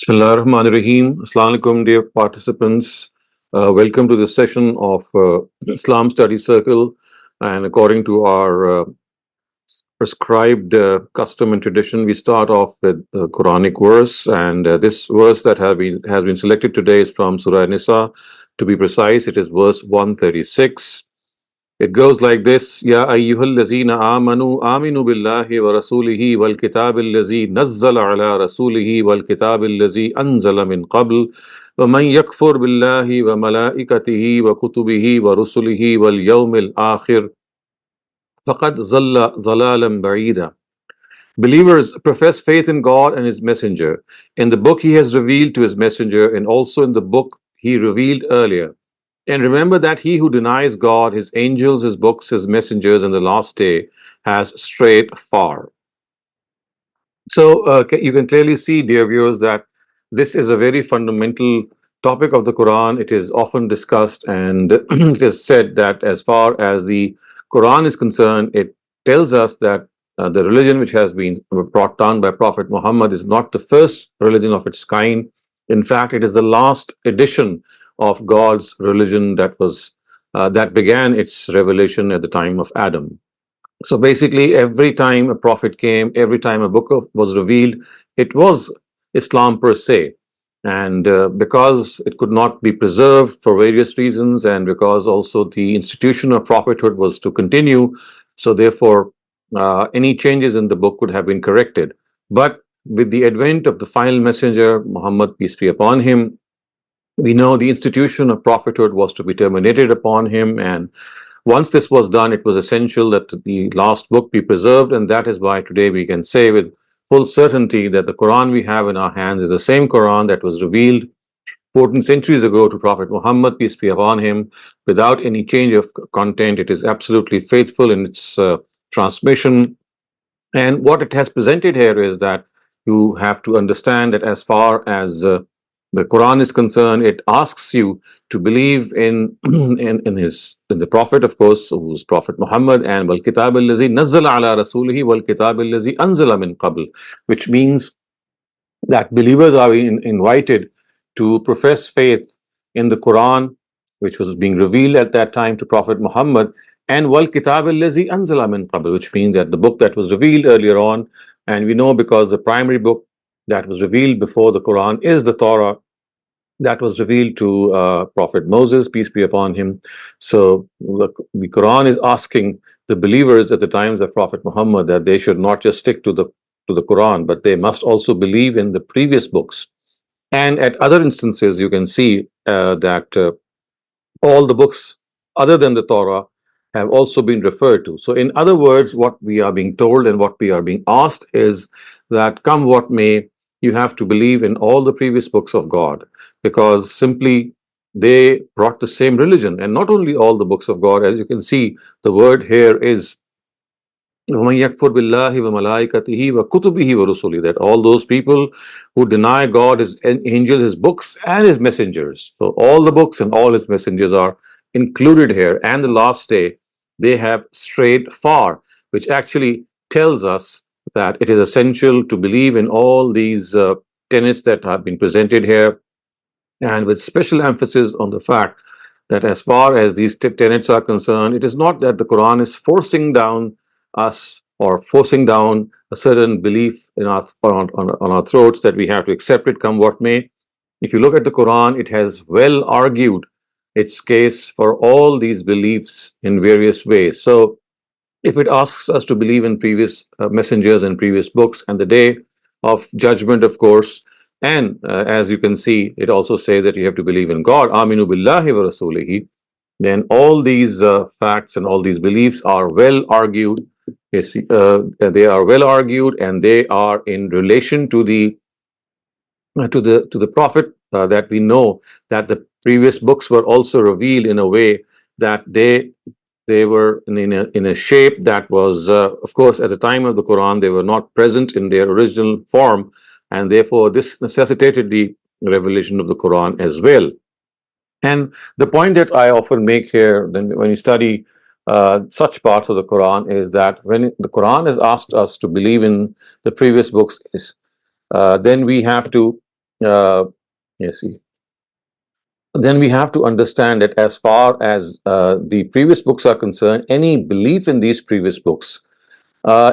Bismillahirrahmanirrahim. Assalamu alaikum, dear participants. Welcome to this session of Islam Study Circle. And according to our prescribed custom and tradition, we start off with the Quranic verse. And this verse that has been selected today is from Surah Nisa. To be precise, it is verse 136. It goes like this: Ya ayyuhallazina amanu aminu billahi wa rasulihi wal kitabil lazi nazzala ala rasulihi wal kitabil lazi anzala min qabl wa man yakfur billahi wa malaikatihi wa kutubihi wa rusulihi wal yawmil akhir faqad zalla zalalan ba'ida. Believers profess faith in God and His Messenger, in the book He has revealed to His Messenger, and also in the book He revealed earlier. And remember that he who denies God, His angels, His books, His messengers, and the last day has strayed far. So you can clearly see, dear viewers, that this is a very fundamental topic of the Quran. It is often discussed, and it is said that as far as the Quran is concerned, it tells us that the religion which has been brought down by Prophet Muhammad is not the first religion of its kind. In fact, it is the last edition of God's religion that began its revelation at the time of Adam. So basically, every time a prophet came, every time a was revealed, it was Islam per se. And because it could not be preserved for various reasons, and because also the institution of prophethood was to continue, so therefore, any changes in the book could have been corrected. But with the advent of the final messenger, Muhammad, peace be upon him, we know the institution of prophethood was to be terminated upon him, and once this was done, it was essential that the last book be preserved, and that is why today we can say with full certainty that the Quran we have in our hands is the same Quran that was revealed 14 centuries ago to Prophet Muhammad, peace be upon him, without any change of content. It is absolutely faithful in its transmission. And what it has presented here is that you have to understand that as far as the Quran is concerned, it asks you to believe in in the Prophet, of course, who's Prophet Muhammad, and wal kitab allazi nazzala ala rasulihi wal kitab allazi anzala min qabl, which means that believers are invited to profess faith in the Quran, which was being revealed at that time to Prophet Muhammad, and wal kitab allazi anzala min qabl, which means that the book that was revealed earlier on, and we know because the primary book that was revealed before the Quran is the Torah that was revealed to Prophet Moses, peace be upon him. So the Quran is asking the believers at the times of Prophet Muhammad that they should not just stick to the Quran, but they must also believe in the previous books. And at other instances, you can see that all the books other than the Torah have also been referred to. So, in other words, what we are being told and what we are being asked is that come what may, you have to believe in all the previous books of God, because simply they brought the same religion. And not only all the books of God, as you can see, the word here is وَمَن يَكْفُرْ بِاللَّهِ وَمَلَائِكَتِهِ وَكُتُبِهِ وَرُسُلِهِ, that all those people who deny God, His angels, His books, and His messengers. So all the books and all His messengers are included here. And the last day, they have strayed far, which actually tells us that it is essential to believe in all these tenets that have been presented here, and with special emphasis on the fact that as far as these tenets are concerned, it is not that the Quran is forcing down us or forcing down a certain belief in on our throats that we have to accept it come what may. If you look at the Quran, it has well argued its case for all these beliefs in various ways. So if it asks us to believe in previous messengers and previous books and the day of judgment, of course, and as you can see, it also says that you have to believe in God, aminu billahi wa rasulihi, then all these facts and all these beliefs are well argued. Yes, they are well argued, and they are in relation to the Prophet, that we know that the previous books were also revealed in a way that they were in a shape that was, of course, at the time of the Quran, they were not present in their original form, and therefore this necessitated the revelation of the Quran as well. And the point that I often make here, when you study such parts of the Quran, is that when the Quran has asked us to believe in the previous books, then we have to uh, yes, then we have to understand that as far as the previous books are concerned, any belief in these previous books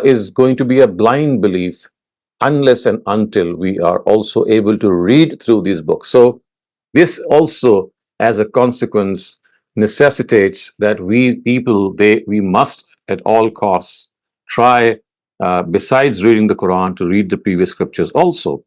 is going to be a blind belief unless and until we are also able to read through these books. So, this also, as a consequence, necessitates that we must at all costs try, besides reading the Quran, to read the previous scriptures also,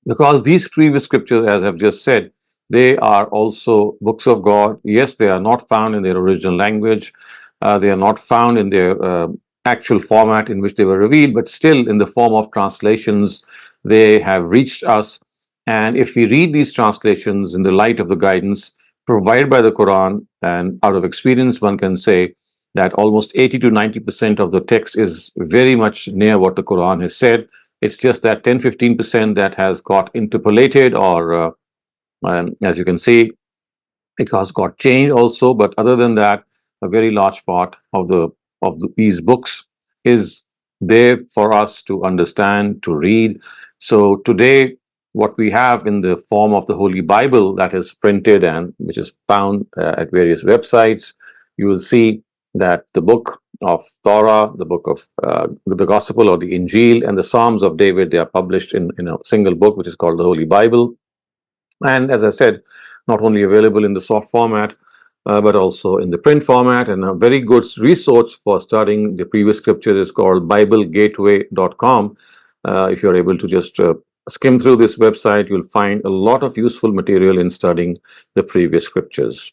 because these previous scriptures, as I've just said, they are also books of God. Yes, they are not found in their original language, they are not found in their actual format in which they were revealed, but still, in the form of translations, they have reached us. And if we read these translations in the light of the guidance provided by the Quran, and out of experience, one can say that almost 80 to 90% of the text is very much near what the Quran has said. It's just that 10-15% that has got interpolated, or as you can see, it has got changed also. But other than that, a very large part of these books is there for us to understand, to read. So today, what we have in the form of the Holy Bible that is printed and which is found at various websites, you will see that the book of Torah, the book of the Gospel or the Injil, and the Psalms of David, they are published in a single book, which is called the Holy Bible. And as I said, not only available in the soft format, but also in the print format. And a very good resource for studying the previous scriptures is called BibleGateway.com. If you're able to just skim through this website, you'll find a lot of useful material in studying the previous scriptures.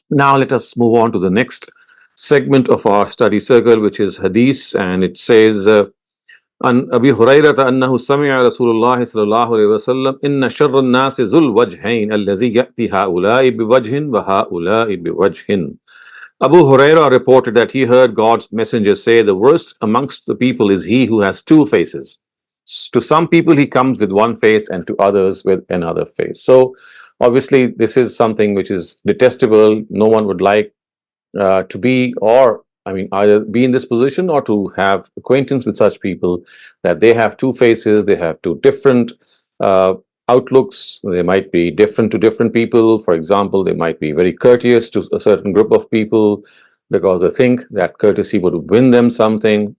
Now, let us move on to the next segment of our study circle, which is Hadith, and it says, عن أبي هريرة أنه سمع رسول الله صلى الله عليه وسلم إن شر الناس ذو الوجهين الذي يأتي هؤلاء بوجه وهؤلاء بوجه. Abu Huraira reported that he heard God's messenger say, the worst amongst the people is he who has two faces. To some people he comes with one face, and to others with another face. So obviously this is something which is detestable. No one would like to be, or either be in this position or to have acquaintance with such people, that they have two faces, they have two different outlooks. They might be different to different people. For example, they might be very courteous to a certain group of people because they think that courtesy would win them something,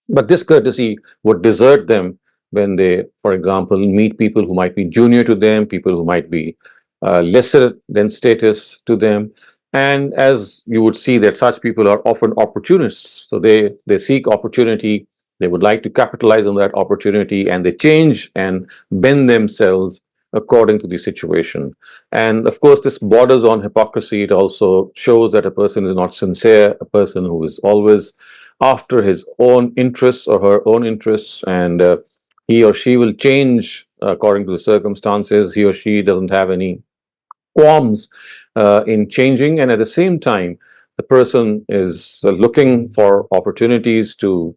but this courtesy would desert them when they, for example, meet people who might be junior to them, people who might be lesser than status to them. And as you would see, that such people are often opportunists. So they seek opportunity, they would like to capitalize on that opportunity, and they change and bend themselves according to the situation. And of course, this borders on hypocrisy. It also shows that a person is not sincere, a person who is always after his own interests or her own interests, and he or she will change according to the circumstances. He or she doesn't have any qualms in changing, and at the same time, the person is looking for opportunities to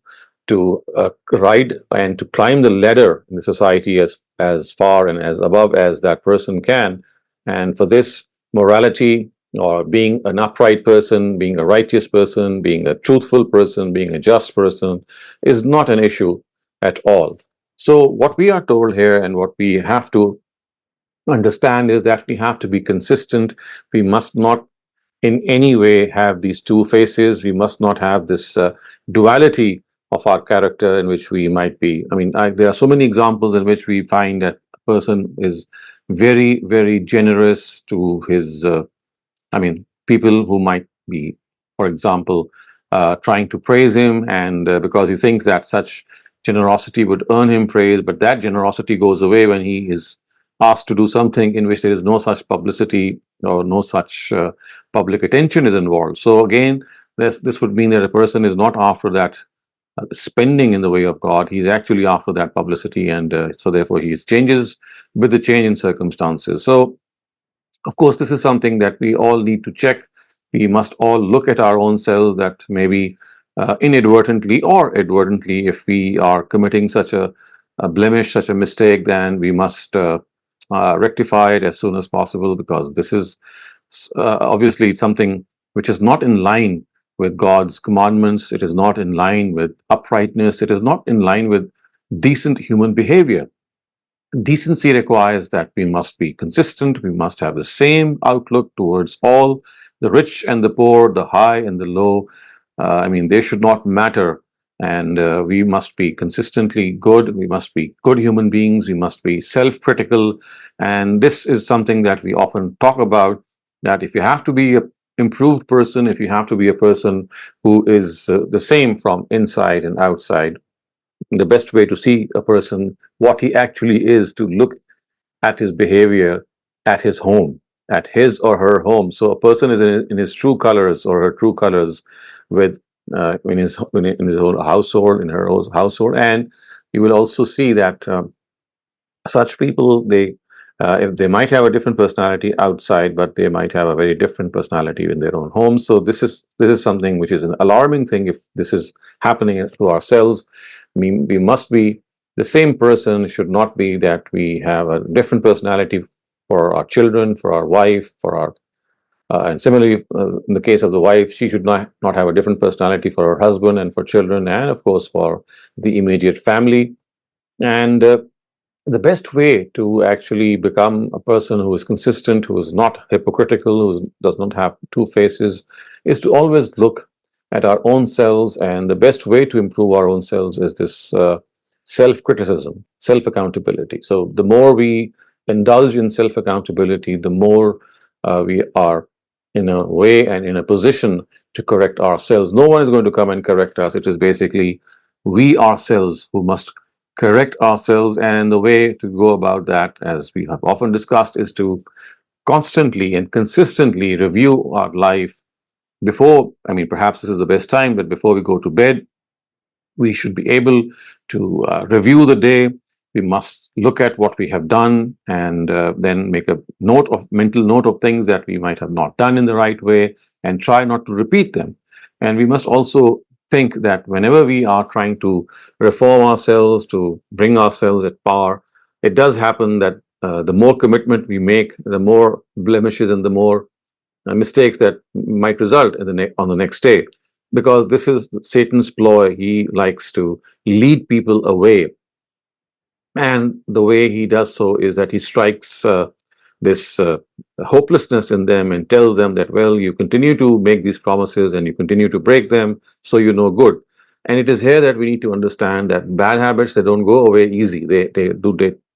ride and to climb the ladder in the society as far and as above as that person can. And for this, morality, or being an upright person, being a righteous person, being a truthful person, being a just person, is not an issue at all. So what we are told here, and what we have to understand, is that we have to be consistent. We must not in any way have these two faces. We must not have this duality of our character, in which we might be. There are so many examples in which we find that a person is very, very generous to his, people who might be, for example, trying to praise him, and because he thinks that such generosity would earn him praise, but that generosity goes away when he is asked to do something in which there is no such publicity or no such public attention is involved. So again, this would mean that a person is not after that spending in the way of God. He's actually after that publicity, and so therefore he changes with the change in circumstances. So of course, this is something that we all need to check. We must all look at our own selves, that maybe inadvertently or advertently, if we are committing such a blemish, such a mistake, then we must rectify it as soon as possible, because this is obviously something which is not in line with God's commandments. It is not in line with uprightness. It is not in line with decent human behavior. Decency requires that we must be consistent, we must have the same outlook towards all, the rich and the poor, the high and the low. I mean, they should not matter. And we must be consistently good, we must be good human beings, we must be self critical. And this is something that we often talk about, that if you have to be an improved person, if you have to be a person who is the same from inside and outside, the best way to see a person, what he actually is, to look at his behavior at his home, at his or her home. So a person is in his true colors or her true colors with in his own household, in her own household. And you will also see that such people, if they might have a different personality outside, but they might have a very different personality in their own home. So this is something which is an alarming thing. If this is happening to ourselves, we must be the same person. It should not be that we have a different personality for our children, for our wife, for our and similarly, in the case of the wife, she should not have a different personality for her husband and for children, and of course for the immediate family. And the best way to actually become a person who is consistent, who is not hypocritical, who does not have two faces, is to always look at our own selves. And the best way to improve our own selves is this self criticism, self accountability. So the more we indulge in self accountability, the more we are in a way and in a position to correct ourselves. No one is going to come and correct us. It is basically we ourselves who must correct ourselves. And the way to go about that, as we have often discussed, is to constantly and consistently review our life before, I mean, perhaps this is the best time, but before we go to bed, we should be able to review the day. We must look at what we have done and then make a mental note of things that we might have not done in the right way and try not to repeat them. And we must also think that whenever we are trying to reform ourselves, to bring ourselves at par, it does happen that the more commitment we make, the more blemishes and the more mistakes that might result on the next day. Because this is Satan's ploy. He likes to lead people away. And the way he does so is that he strikes this hopelessness in them and tells them that, well, you continue to make these promises and you continue to break them, so you know good. And it is here that we need to understand that bad habits, they don't go away easy. They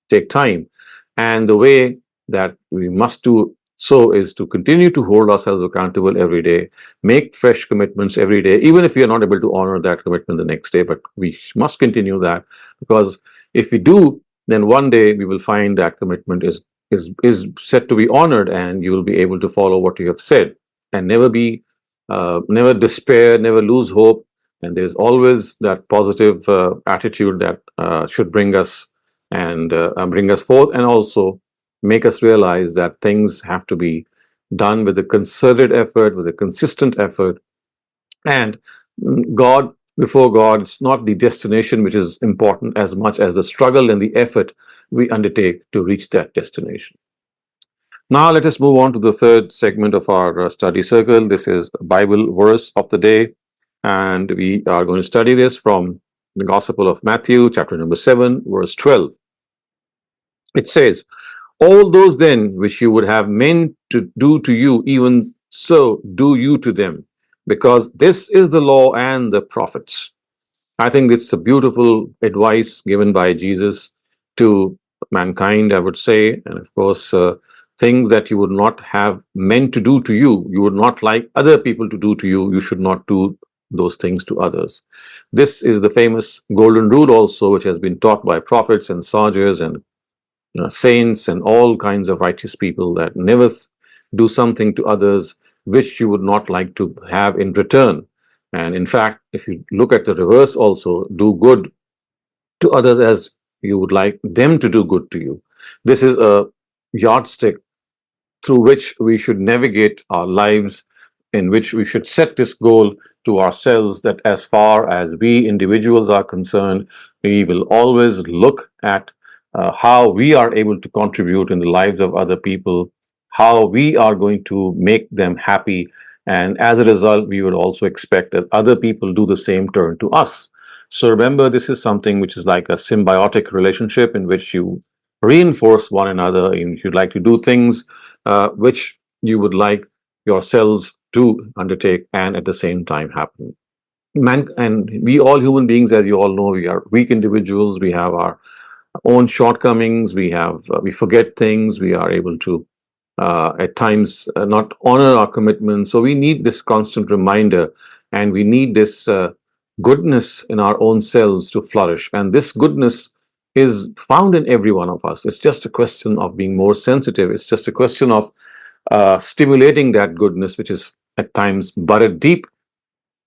take time. And the way that we must do so is to continue to hold ourselves accountable every day, make fresh commitments every day, even if we are not able to honor that commitment the next day, but we must continue that, because if we do, then one day we will find that commitment is set to be honored, and you will be able to follow what you have said, and never despair, never lose hope. And there's always that positive attitude that should bring us forth, and also make us realize that things have to be done with a concerted effort, with a consistent effort. And God, before God, it's not the destination which is important as much as the struggle and the effort we undertake to reach that destination. Now, let us move on to the third segment of our study circle. This is Bible verse of the day. And we are going to study this from the Gospel of Matthew, chapter number 7, verse 12. It says, "All those then which you would have men to do to you, even so do you to them, because this is the law and the prophets." I think it's a beautiful advice given by Jesus to mankind, I would say. And of course, things that you would not have men to do to you, you would not like other people to do to you, you should not do those things to others. This is the famous golden rule also, which has been taught by prophets and sages and saints and all kinds of righteous people, that never do something to others which you would not like to have in return. And in fact, if you look at the reverse also, do good to others as you would like them to do good to you. This is a yardstick through which we should navigate our lives, in which we should set this goal to ourselves, that as far as we individuals are concerned, we will always look at how we are able to contribute in the lives of other people, how we are going to make them happy. And as a result, we would also expect that other people do the same turn to us. So remember, this is something which is like a symbiotic relationship in which you reinforce one another. If you'd like to do things which you would like yourselves to undertake and at the same time happen. And we all human beings, as you all know, we are weak individuals. We have our own shortcomings. We forget things. We are able to at times not honor our commitments. So we need this constant reminder, and we need this goodness in our own selves to flourish. And this goodness is found in every one of us. It's just a question of being more sensitive. It's just a question of stimulating that goodness, which is at times buried deep.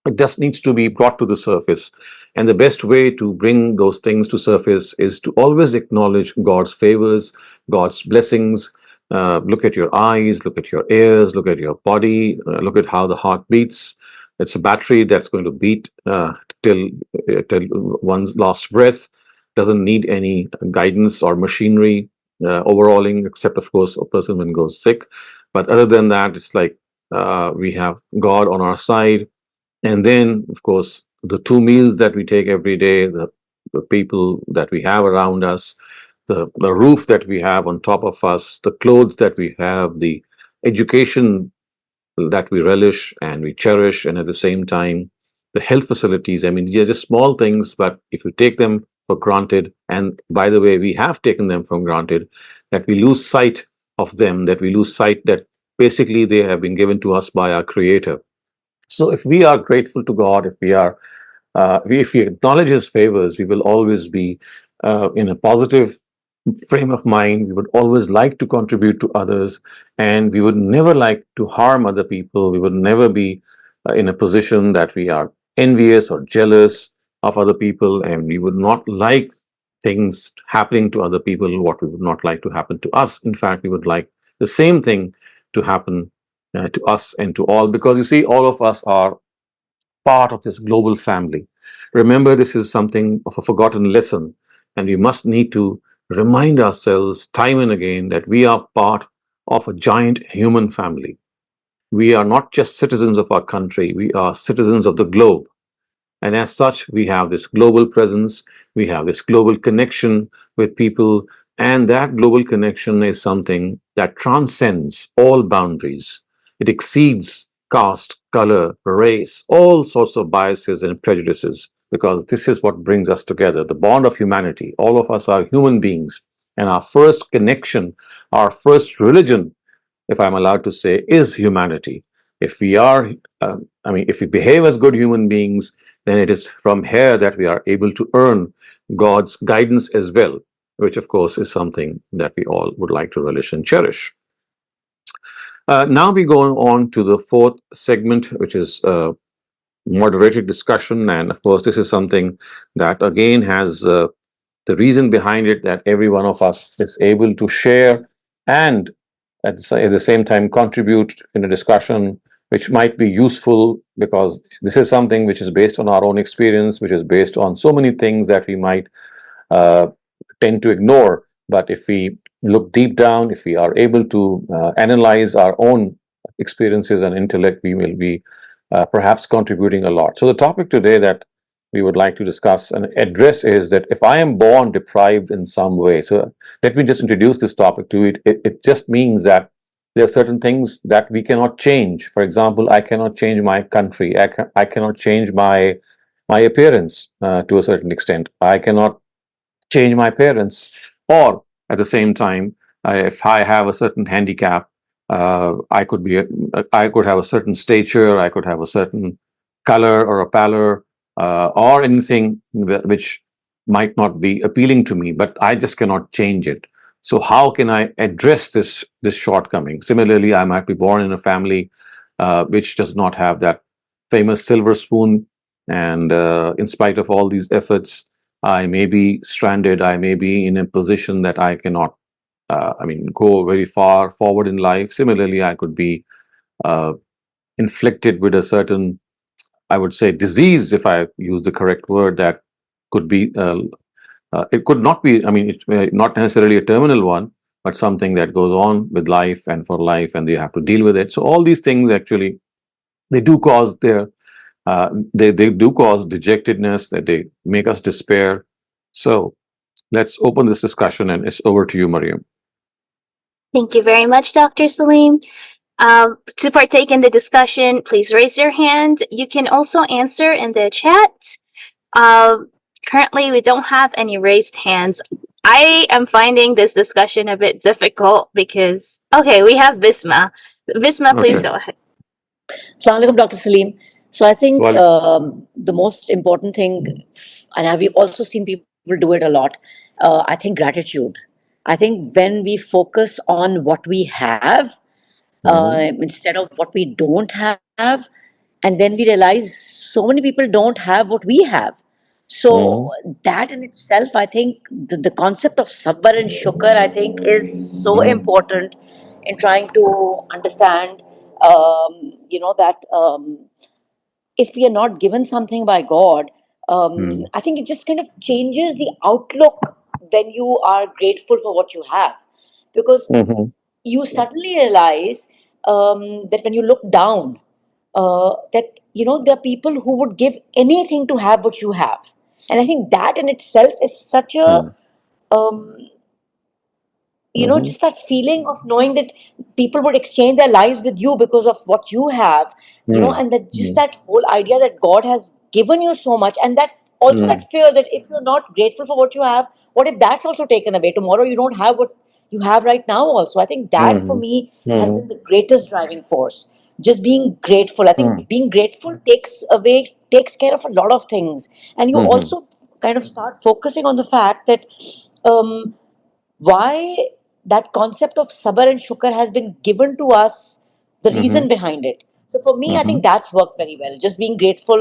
It just needs to be brought to the surface. And the best way to bring those things to surface is to always acknowledge God's favors, God's blessings. Look at your eyes, look at your ears, look at your body, look at how the heart beats. It's a battery that's going to beat till one's last breath. Doesn't need any guidance or machinery overhauling, except of course a person when goes sick. But other than that, it's like we have God on our side. And then, of course, the two meals that we take every day, the people that we have around us, the roof that we have on top of us, the clothes that we have, the education that we relish and we cherish, and at the same time, the health facilities. I mean, these are just small things, but if you take them for granted, and by the way, we have taken them for granted, that we lose sight of them, that we lose sight that basically they have been given to us by our Creator. So if we are grateful to God, if we acknowledge His favors, we will always be in a positive frame of mind. We would always like to contribute to others, and we would never like to harm other people. We would never be in a position that we are envious or jealous of other people, and we would not like things happening to other people what we would not like to happen to us. In fact, we would like the same thing to happen to us and to all, because you see, all of us are part of this global family. Remember, this is something of a forgotten lesson, and we must need to remind ourselves time and again that we are part of a giant human family. We are not just citizens of our country, we are citizens of the globe. And as such, we have this global presence, we have this global connection with people, and that global connection is something that transcends all boundaries. It exceeds caste, color, race, all sorts of biases and prejudices, because this is what brings us together, the bond of humanity. All of us are human beings, and our first connection, our first religion, if I'm allowed to say, is humanity. If we are, if we behave as good human beings, then it is from here that we are able to earn God's guidance as well, which of course is something that we all would like to relish and cherish. Now we go on to the fourth segment, which is moderated discussion. And of course, this is something that again has the reason behind it that every one of us is able to share and at the same time contribute in a discussion which might be useful, because this is something which is based on our own experience, which is based on so many things that we might uh, tend to ignore. But if we look deep down, if we are able to analyze our own experiences and intellect, we will be perhaps contributing a lot. So the topic today that we would like to discuss and address is that if I am born deprived in some way, so let me just introduce this topic to it. It just means that there are certain things that we cannot change. For example, I cannot change my country. I cannot change my appearance to a certain extent. I cannot change my parents. Or at the same time, if I have a certain handicap, I could have a certain stature, I could have a certain color or a pallor, or anything which might not be appealing to me, but I just cannot change it. So how can I address this shortcoming? Similarly, I might be born in a family which does not have that famous silver spoon, and in spite of all these efforts, I may be stranded. I may be in a position that I cannot, go very far forward in life. Similarly, I could be uh, inflicted with a certain, I would say, disease, if I use the correct word, that could be, it could not be, not necessarily a terminal one, but something that goes on with life and for life, and you have to deal with it. So all these things actually, they do cause they do cause dejectedness, that they make us despair. So let's open this discussion, and it's over to you, Mariam. Thank you very much, Dr. Saleem. To partake in the discussion, please raise your hand. You can also answer in the chat. Uh, Currently, we don't have any raised hands. I am finding this discussion a bit difficult because, okay, we have Visma. Visma, please Okay. go ahead. Assalamu alaikum, Dr. Saleem. So I think Well, the most important thing, and we've also seen people do it a lot, I think gratitude. I think when we focus on what we have instead of what we don't have, and then we realize so many people don't have what we have. So that in itself, I think the concept of sabr and shukr, I think, is so important in trying to understand, that if we are not given something by God, I think it just kind of changes the outlook when you are grateful for what you have, because you suddenly realize that when you look down, that there are people who would give anything to have what you have, and I think that in itself is such a um, just that feeling of knowing that people would exchange their lives with you because of what you have, and that just that whole idea that God has given you so much, and that also that fear that if you're not grateful for what you have, what if that's also taken away tomorrow? You don't have what you have right now also. I think that for me has been the greatest driving force. Just being grateful. I think being grateful takes care of a lot of things, and you also kind of start focusing on the fact that why that concept of sabr and shukr has been given to us, the reason behind it. So for me, I think that's worked very well. Just being grateful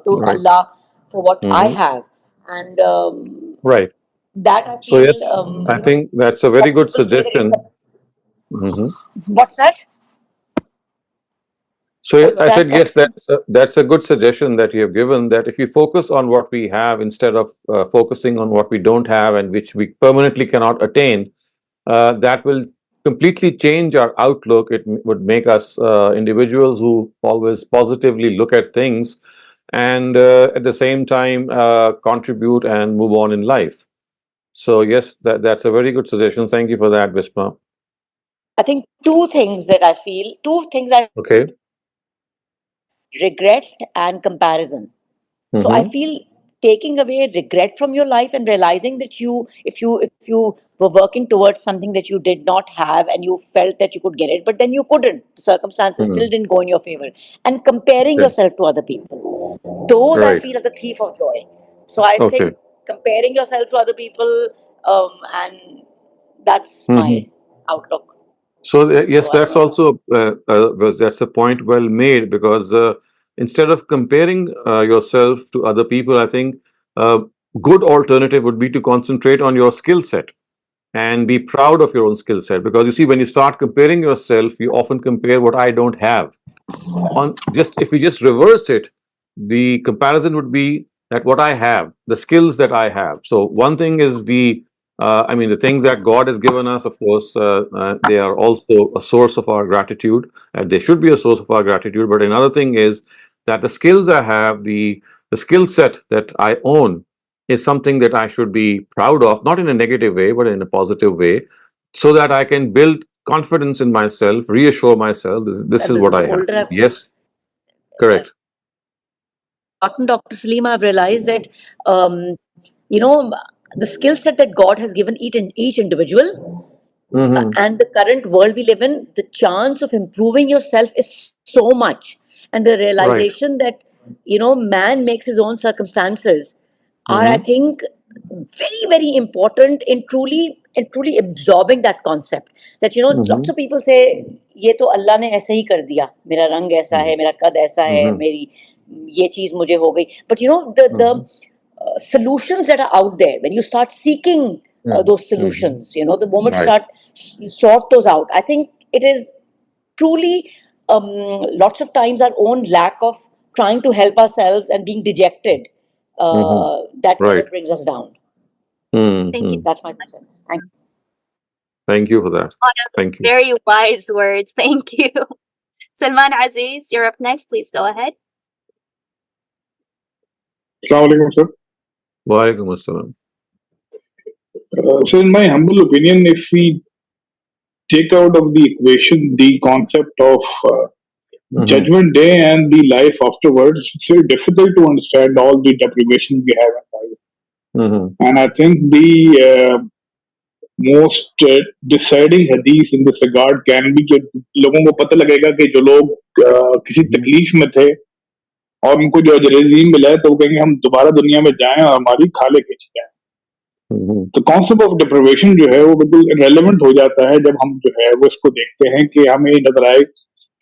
to Right. Allah for what I have, and Right. that I So feel, yes, I think that's a very what good people say that it's a, suggestion. hmm what's that? So What's I that, said Dr. yes. Singh? That's a good suggestion that you have given. That if you focus on what we have instead of focusing on what we don't have and which we permanently cannot attain, that will completely change our outlook. It would make us individuals who always positively look at things and at the same time contribute and move on in life. So yes, that's a very good suggestion. Thank you for that, Visma. I think two things I Okay. regret and comparison. So I Mm-hmm. feel taking away regret from your life and realizing that if you were working towards something that you did not have and you felt that you could get it, but then you couldn't. The circumstances still didn't go in your favor. And comparing Okay. yourself to other people. Those I Right. feel are the thief of joy. So I Okay. think comparing yourself to other people, and that's Mm-hmm. my outlook. So yes, So I don't that's know. also that's a point well made because instead of comparing yourself to other people, I think a good alternative would be to concentrate on your skill set and be proud of your own skill set. Because you see, when you start comparing yourself, you often compare what I don't have. On just if we just reverse it, the comparison would be that what I have, the skills that I have. So one thing is I mean, the things that God has given us, of course, they are also a source of our gratitude. They should be a source of our gratitude. But another thing is that the skills I have, the skill set that I own, is something that I should be proud of, not in a negative way, but in a positive way, so that I can build confidence in myself, reassure myself, this And is what the I have. older I've Yes, correct. gotten, Dr. Saleem, I've realized that you know the skill set that God has given each individual, Mm-hmm. and the current world we live in, the chance of improving yourself is so much, and the Right. realization that man makes his own circumstances are, I Mm-hmm. think, very very important in truly absorbing that concept. That Mm-hmm. lots of people say ये तो अल्लाह ने ऐसे ही कर दिया, मेरा रंग ऐसा है, मेरा कद ऐसा है, Mm-hmm. मेरी ये चीज मुझे हो गई. But the Mm-hmm. solutions that are out there, when you start seeking those Mm-hmm. solutions, the moment you Right. start sort those out, I think it is truly, lots of times our own lack of trying to help ourselves and being dejected, Mm-hmm. that kind Right. of brings us down. Thank you. Mm-hmm. That's my 2 cents. Thank you. Thank you for that. A lot of Thank you. very wise words. Thank you. Salman Aziz, you're up next. Please go ahead. Assalamu alaikum, sir. Walaikum assalam. So, in my humble opinion, if we take out of the equation the concept of Mm-hmm. Judgment Day and the life afterwards, it's very difficult to understand all the deprivation we have in life. Mm-hmm. And I think the most deciding hadith in this regard can be कि लोगों को पता लगेगा कि जो लोग किसी Mm-hmm. तकलीफ में थे और उनको जो अजर मिला है तो वो कहेंगे हम दोबारा दुनिया में जाएं और हमारी खाले खींची जाए. Mm-hmm. तो कॉन्सेप्ट ऑफ डिप्रिवेशन जो है वो बिल्कुल रेलेवेंट हो जाता है जब हम जो है वो इसको देखते हैं कि हमें नजर आए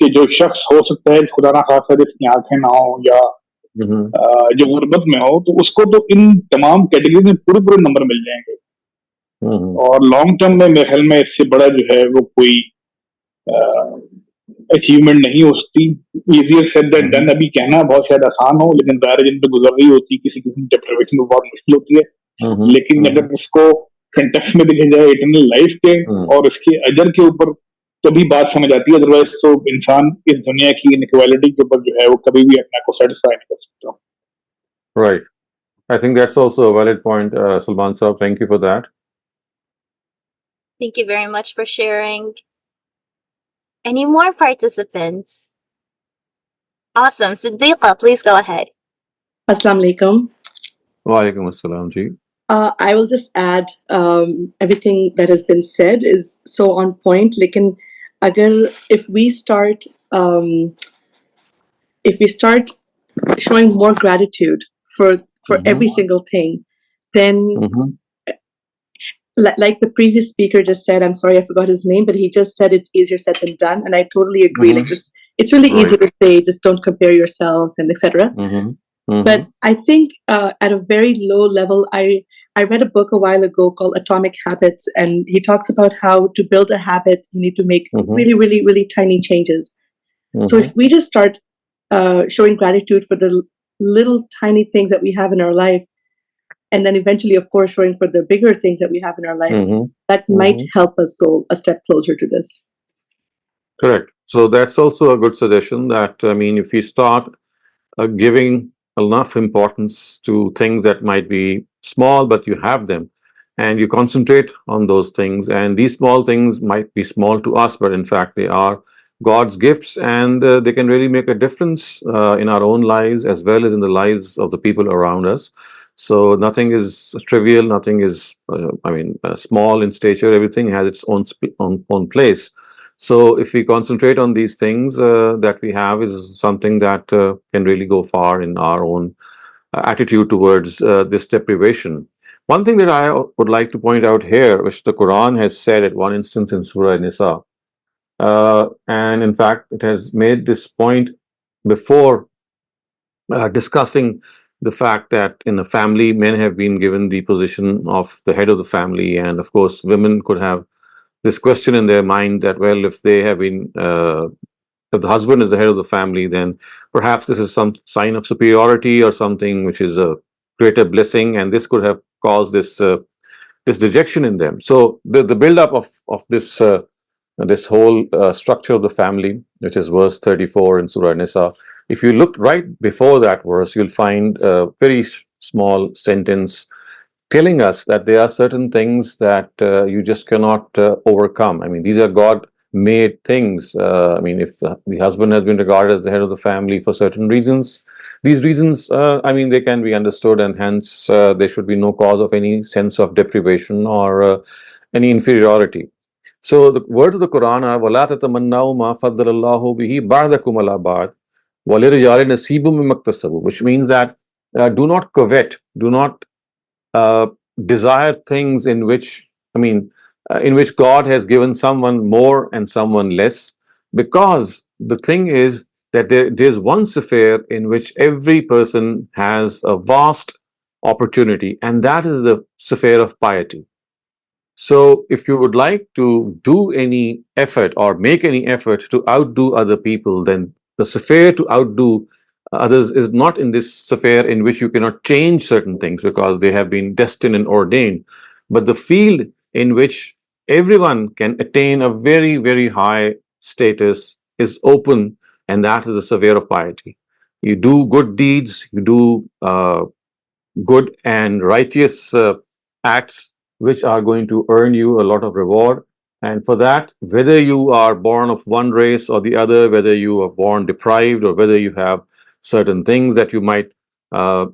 कि जो शख्स हो सकता है खुदा ना खासा जिसकी आंखें ना हो या Mm-hmm. जो गुर्बत में हो तो उसको तो इन तमाम कैटेगरी में पूरे पूरे नंबर मिल जाएंगे Mm-hmm. और लॉन्ग टर्म में मेरे ख्याल में इससे बड़ा जो है वो कोई अचीवमेंट नहीं हो सकती. Easier said than done. अभी कहना बहुत शायद आसान हो लेकिन दायरे जिन पे गुजर रही होती किसी किसी डिप्रिवेशन में बहुत मुश्किल होती है. Mm-hmm. लेकिन अगर इसको कंटेक्स्ट में देखे जाए इटर्नल लाइफ के Mm-hmm. और इसके अजर के ऊपर तभी बात समझ आती है. अदरवाइज तो इंसान इस दुनिया की इनइक्वालिटी के ऊपर जो है वो कभी भी अपने को सेटिस्फाई नहीं कर सकता. Right. I think that's also a valid point, Salman Saab. Thank you for that. Thank you very much for sharing. Any more participants? Awesome. Siddiqa, please go ahead. Assalamu alaikum. Wa alaikum assalam ji. I will just add everything that has been said is so on point. Lekin agar if we start showing more gratitude for Mm-hmm. every single thing, then Mm-hmm. like the previous speaker just said, I'm sorry I forgot his name, but he just said it's easier said than done, and I totally agree. Mm-hmm. Like this, it's really easy Right. to say just don't compare yourself and etc. Mm-hmm. Mm-hmm. But I think at a very low level, I read a book a while ago called Atomic Habits, and he talks about how to build a habit, you need to make Mm-hmm. really, really, really tiny changes. So Mm-hmm. if we just start showing gratitude for the little tiny things that we have in our life, and then eventually, of course, showing for the bigger things that we have in our life, Mm-hmm. that might Mm-hmm. help us go a step closer to this. Correct. So that's also a good suggestion that, I mean, if we start giving enough importance to things that might be small, but you have them and you concentrate on those things, and these small things might be small to us, but in fact, they are God's gifts, and they can really make a difference in our own lives as well as in the lives of the people around us. So nothing is trivial, nothing is, small in stature. Everything has its own place. So if we concentrate on these things that we have, is something that can really go far in our own attitude towards this deprivation. One thing that I would like to point out here, which the Quran has said at one instance in Surah Nisa, and in fact, it has made this point before discussing the fact that in a family, men have been given the position of the head of the family, and of course, women could have this question in their mind that, well, if they have been, if the husband is the head of the family, then perhaps this is some sign of superiority or something which is a greater blessing, and this could have caused this dejection in them. So the build up of this whole structure of the family, which is verse 34 in Surah Nisa. If you look right before that verse, you'll find a very small sentence telling us that there are certain things that you just cannot overcome. I mean, these are God made things. I mean, if the husband has been regarded as the head of the family for certain reasons, these reasons, they can be understood, and hence there should be no cause of any sense of deprivation or any inferiority. So the words of the Quran are وَلَا تَتَمَنَّوْا مَا فَضَّلَ اللَّهُ بِهِ بَعْضَكُمْ عَلَى بَعْضٍ وَلِلرِّجَالِ نَصِيبٌ مِّمَّا اكْتَسَبُوا, which means that do not covet, do not uh, desire things in which God has given someone more and someone less, because the thing is that there's one sphere in which every person has a vast opportunity, and that is the sphere of piety. So, if you would like to do any effort or make any effort to outdo other people, then the sphere to outdo others is not in this sphere in which you cannot change certain things because they have been destined and ordained, but the field in which everyone can attain a very, very high status is open, and that is the sphere of piety. You do good deeds, you do good and righteous acts which are going to earn you a lot of reward. And for that, whether you are born of one race or the other, whether you are born deprived, or whether you have certain things that you might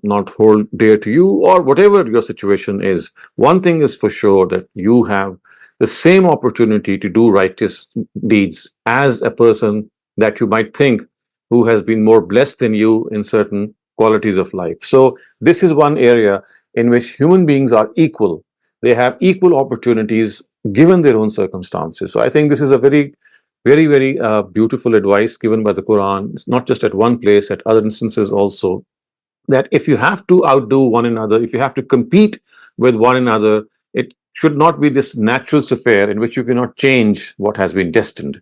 not hold dear to you, or whatever your situation is, one thing is for sure, that you have the same opportunity to do righteous deeds as a person that you might think who has been more blessed than you in certain qualities of life. So, this is one area in which human beings are equal. They have equal opportunities given their own circumstances. So, I think this is a very beautiful advice given by the Quran. It's not just at one place, at other instances also, that if you have to outdo one another, if you have to compete with one another, it should not be this natural affair in which you cannot change what has been destined.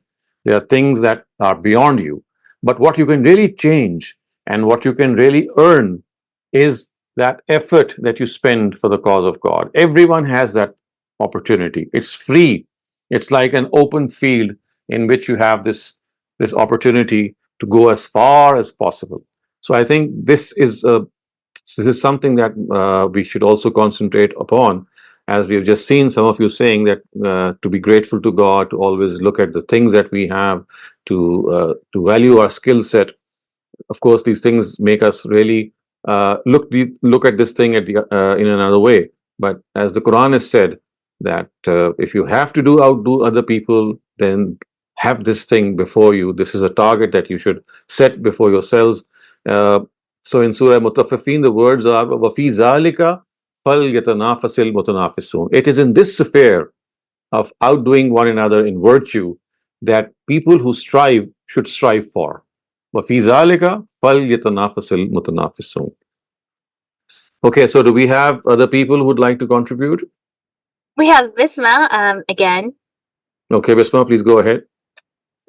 There are things that are beyond you. But what you can really change and what you can really earn is that effort that you spend for the cause of God. Everyone has that opportunity. It's free. It's like an open field in which you have this opportunity to go as far as possible. So I think this is something that we should also concentrate upon, as we've just seen some of you saying that to be grateful to God, to always look at the things that we have, to value our skill set. Of course, these things make us really look at this thing in another way. But as the Quran has said, that if you have to outdo other people, then have this thing before you. This is a target that you should set before yourselves. Uh, so in Surah Mutaffifin, the words are وَفِي ذَلِكَ فَلْيَتَنَافَسِ الْمُتَنَافِسُونَ. It is in this affair of outdoing one another in virtue that people who strive should strive for. وَفِي ذَلِكَ فَلْيَتَنَافَسِ الْمُتَنَافِسُونَ. Okay, so do we have other people who would like to contribute? We have Visma again. Okay, Visma, please go ahead.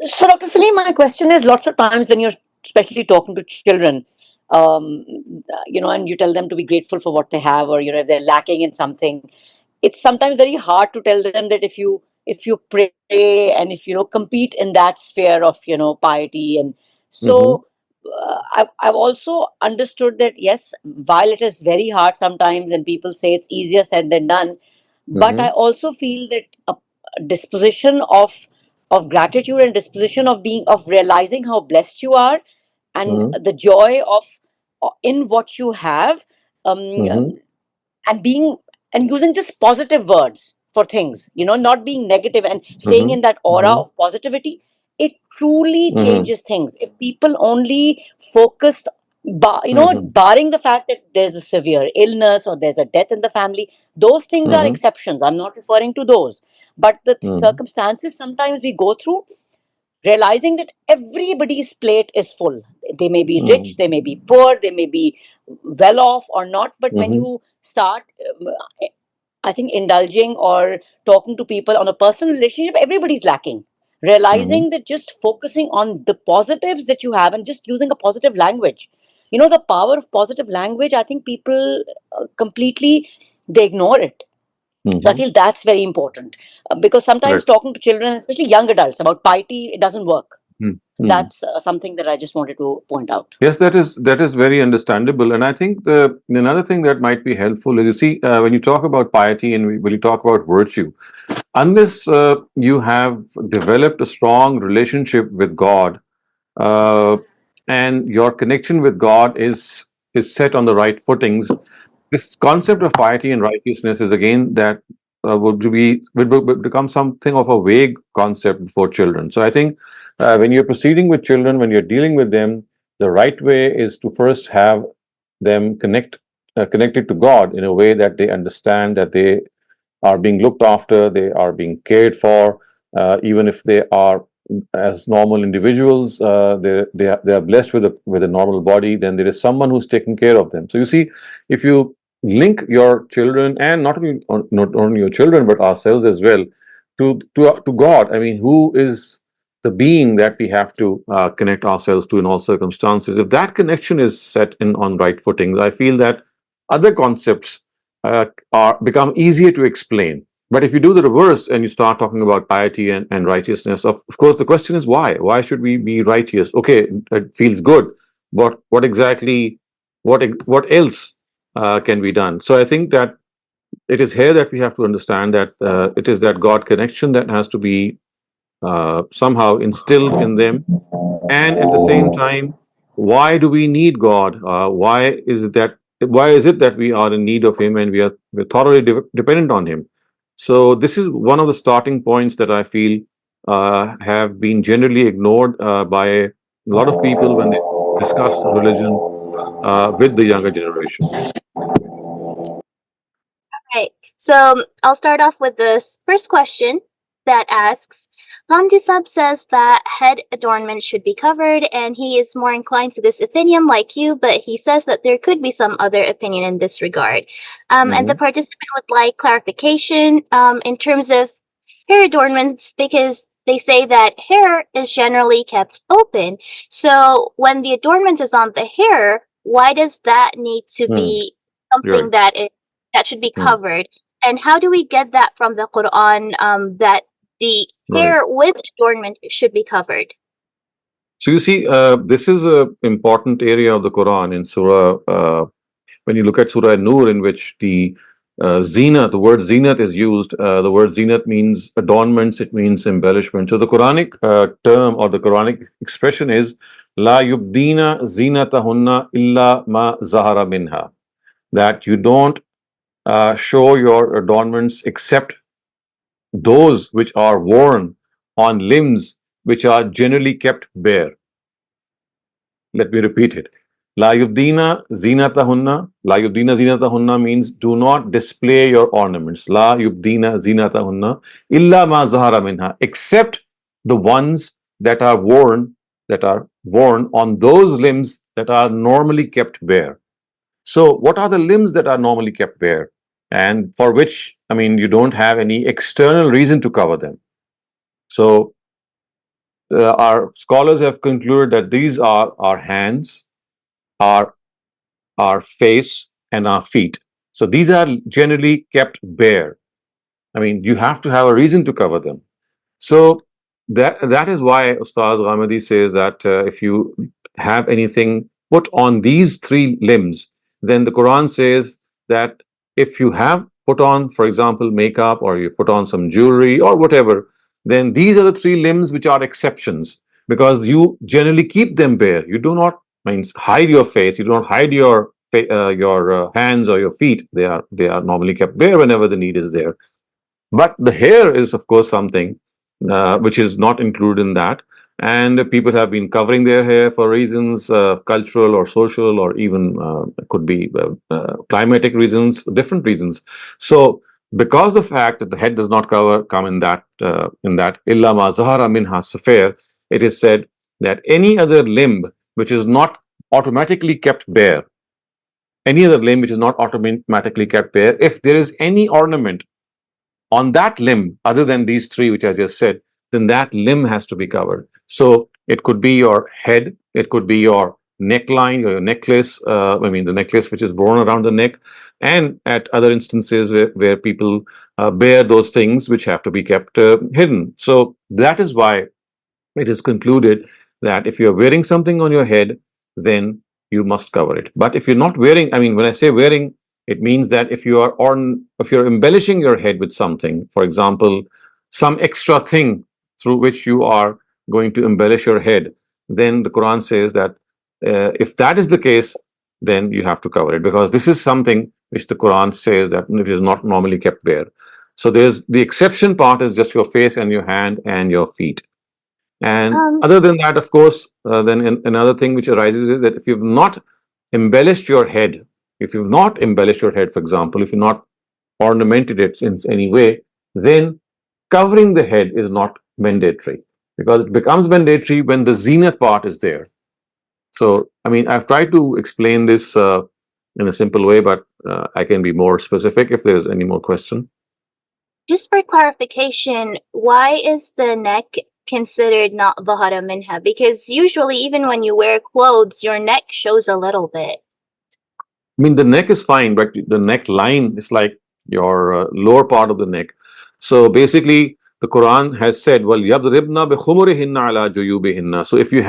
So, Dr. Saleem, my question is, lots of times when you're especially talking to children, and you tell them to be grateful for what they have, or if they're lacking in something, it's sometimes very hard to tell them that if you pray and if compete in that sphere of piety. And Mm-hmm. so I've also understood that, yes, while it is very hard sometimes and people say it's easier said than done, but I Mm-hmm. also feel that a disposition of gratitude and disposition of realizing how blessed you are, and Mm-hmm. the joy of in what you have, um, Mm-hmm. and being and using just positive words for things, not being negative, and staying in that aura Mm-hmm. of positivity, it truly Mm-hmm. changes things. If people only focused, Mm-hmm. barring the fact that there's a severe illness or there's a death in the family, those things are Mm-hmm. exceptions. I'm not referring to those. But the Mm-hmm. circumstances sometimes we go through, realizing that everybody's plate is full. They may be rich, they may be poor, they may be well off or not. But when Mm-hmm. you start, I think, indulging or talking to people on a personal relationship, everybody's lacking. Mm-hmm. Realizing that just focusing on the positives that you have and just using a positive language. The power of positive language, I think people completely, they ignore it. So I Mm-hmm. feel that's very important, because sometimes Correct. talking to children, especially young adults, about piety, it doesn't work. So Mm-hmm. that's something that I just wanted to point out. Yes, that is very understandable, and I think the another thing that might be helpful is, you see, when you talk about piety and when you talk about virtue, unless you have developed a strong relationship with God, uh, and your connection with God is set on the right footings, this concept of piety and righteousness is again that would become something of a vague concept for children. So I think when you're proceeding with children, when you're dealing with them, the right way is to first have them connected to God in a way that they understand that they are being looked after, they are being cared for, even if they are as normal individuals, they are blessed with a normal body. Then there is someone who's taking care of them. So you see, if you link your children, and not only your children but ourselves as well, to God. I mean, who is the being that we have to connect ourselves to in all circumstances? If that connection is set in on right footing, I feel that other concepts are become easier to explain. But if you do the reverse and you start talking about piety and righteousness, of course, the question is why? Why should we be righteous? Okay, it feels good, but what exactly, what else can be done? So I think that it is here that we have to understand that it is that God connection that has to be somehow instilled in them. And at the same time, why do we need God? Why is it that we are in need of Him and we're thoroughly dependent on Him? So this is one of the starting points that I feel have been generally ignored by a lot of people when they discuss religion with the younger generation. Right. So I'll start off with this first question that asks, Ghamidi Sab says that head adornment should be covered, and he is more inclined to this opinion like you, but he says that there could be some other opinion in this regard. And the participant would like clarification in terms of hair adornments, because they say that hair is generally kept open. So when the adornment is on the hair, why does that need to be something Right. that should be covered? And how do we get that from the Qur'an, that the Right. hair with adornment should be covered? So you see, this is an important area of the Quran in Surah. When you look at Surah Nur, in which the the word zinat is used. The word zinat means adornments. It means embellishment. So the Quranic term or the Quranic expression is la yubdina zinatahunna illa ma zahara minha. That you don't show your adornments except those which are worn on limbs which are generally kept bare. Let me repeat it. La yubdina zinatahunna. La yubdina zinatahunna means do not display your ornaments. La yubdina zinatahunna illa ma zahara minha. Except the ones that are worn on those limbs that are normally kept bare. So what are the limbs that are normally kept bare and for which, I mean, you don't have any external reason to cover them? So our scholars have concluded that these are our hands, our face, and our feet. So these are generally kept bare. I mean, you have to have a reason to cover them. So that is why Ustaz Ghamidi says that if you have anything put on these three limbs, then the Quran says that if you have put on, for example, makeup or you put on some jewelry or whatever, then these are the three limbs which are exceptions because you generally keep them bare. You do not hide your face. You do not hide your hands or your feet. They are normally kept bare whenever the need is there. But the hair is, of course, something which is not included in that. And people have been covering their hair for reasons, cultural or social, or even could be climatic reasons, different reasons. So, because the fact that the head does not come in that illa ma zahara minha safir, it is said that any other limb which is not automatically kept bare, if there is any ornament on that limb other than these three which I just said, then that limb has to be covered. So it could be your head, it could be your neckline or your necklace, the necklace which is worn around the neck, and at other instances where people bear those things which have to be kept hidden. So that is why it is concluded that if you're wearing something on your head, then you must cover it. But if you're not wearing, when I say wearing, it means that if you're embellishing your head with something, for example, some extra thing through which you are going to embellish your head, then the Quran says that if that is the case, then you have to cover it because this is something which the Quran says that it is not normally kept bare. So there's the exception part is just your face and your hand and your feet. And other than that, of course, then another thing which arises is that if you've not embellished your head, for example, if you've not ornamented it in any way, then covering the head is not mandatory because it becomes mandatory when the zenith part is there. So, I've tried to explain this in a simple way, but I can be more specific if there's any more question. Just for clarification, why is the neck considered not dhahara minha? Because usually, even when you wear clothes, your neck shows a little bit. The neck is fine, but the neckline is like your lower part of the neck. So basically, the Quran has said, "Well, yadribna bikhumurihinna ala juyubihinna." So if you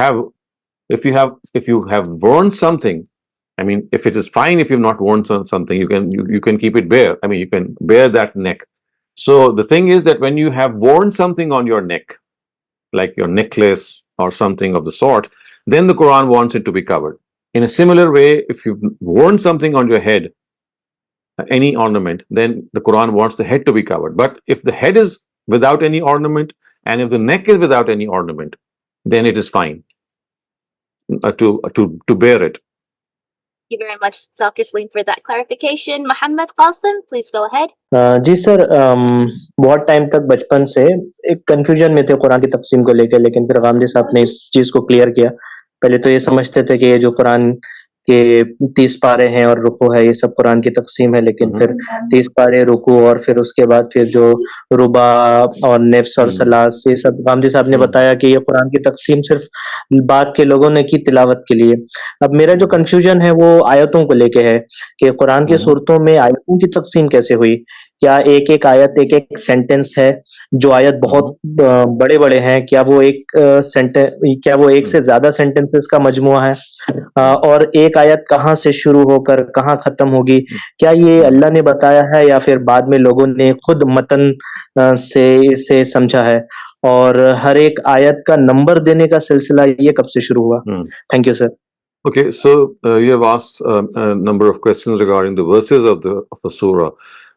have worn something I mean, if it is fine, if you've not worn something, you can keep it bare. I mean, you can bear that neck. So the thing is that when you have worn something on your neck, like your necklace or something of the sort, then the Quran wants it to be covered. In a similar way, if you've worn something on your head, any ornament, then the Quran wants the head to be covered. But if the head is without any ornament and if the neck is without any ornament, then it is fine to bear it. Thank you very much, Dr. Saleem, for that clarification. Muhammad Qasim, please go ahead. जी sir, बहुत time तक बचपन से एक confusion में थे कुरान की तक़सीम को लेके, लेकिन फिर गामदी साहब ने इस चीज़ को क्लियर किया। पहले तो ये समझते थे कि ये जो कुरान के 30 पारे हैं और रुकू है, ये सब कुरान की तक़सीम है, लेकिन फिर 30 पारे, रुकू और फिर उसके बाद फिर जो रुबा और नफ्स और सलास, ये सब गामदी साहब ने बताया कि ये कुरान की तक़सीम सिर्फ बाद के लोगों ने की तिलावत के लिए। अब मेरा जो कंफ्यूजन है वो आयतों को लेके है कि कुरान की सूरतों में आयतों की तक़सीम कैसे हुई? क्या एक-एक आयत, एक-एक सेंटेंस है? जो आयत बहुत बड़े-बड़े हैं, क्या वो एक से ज़्यादा सेंटेंसेस का मजमुआ है? और एक आयत कहाँ से शुरू होकर कहाँ खत्म होगी? क्या ये अल्लाह ने बताया है या फिर बाद में लोगों ने खुद मतन से इसे समझा है? और हर एक आयत का नंबर देने का सिलसिला ये कब से शुरू हुआ? Thank you sir. Okay, so you have asked a number of questions regarding the verses of a surah.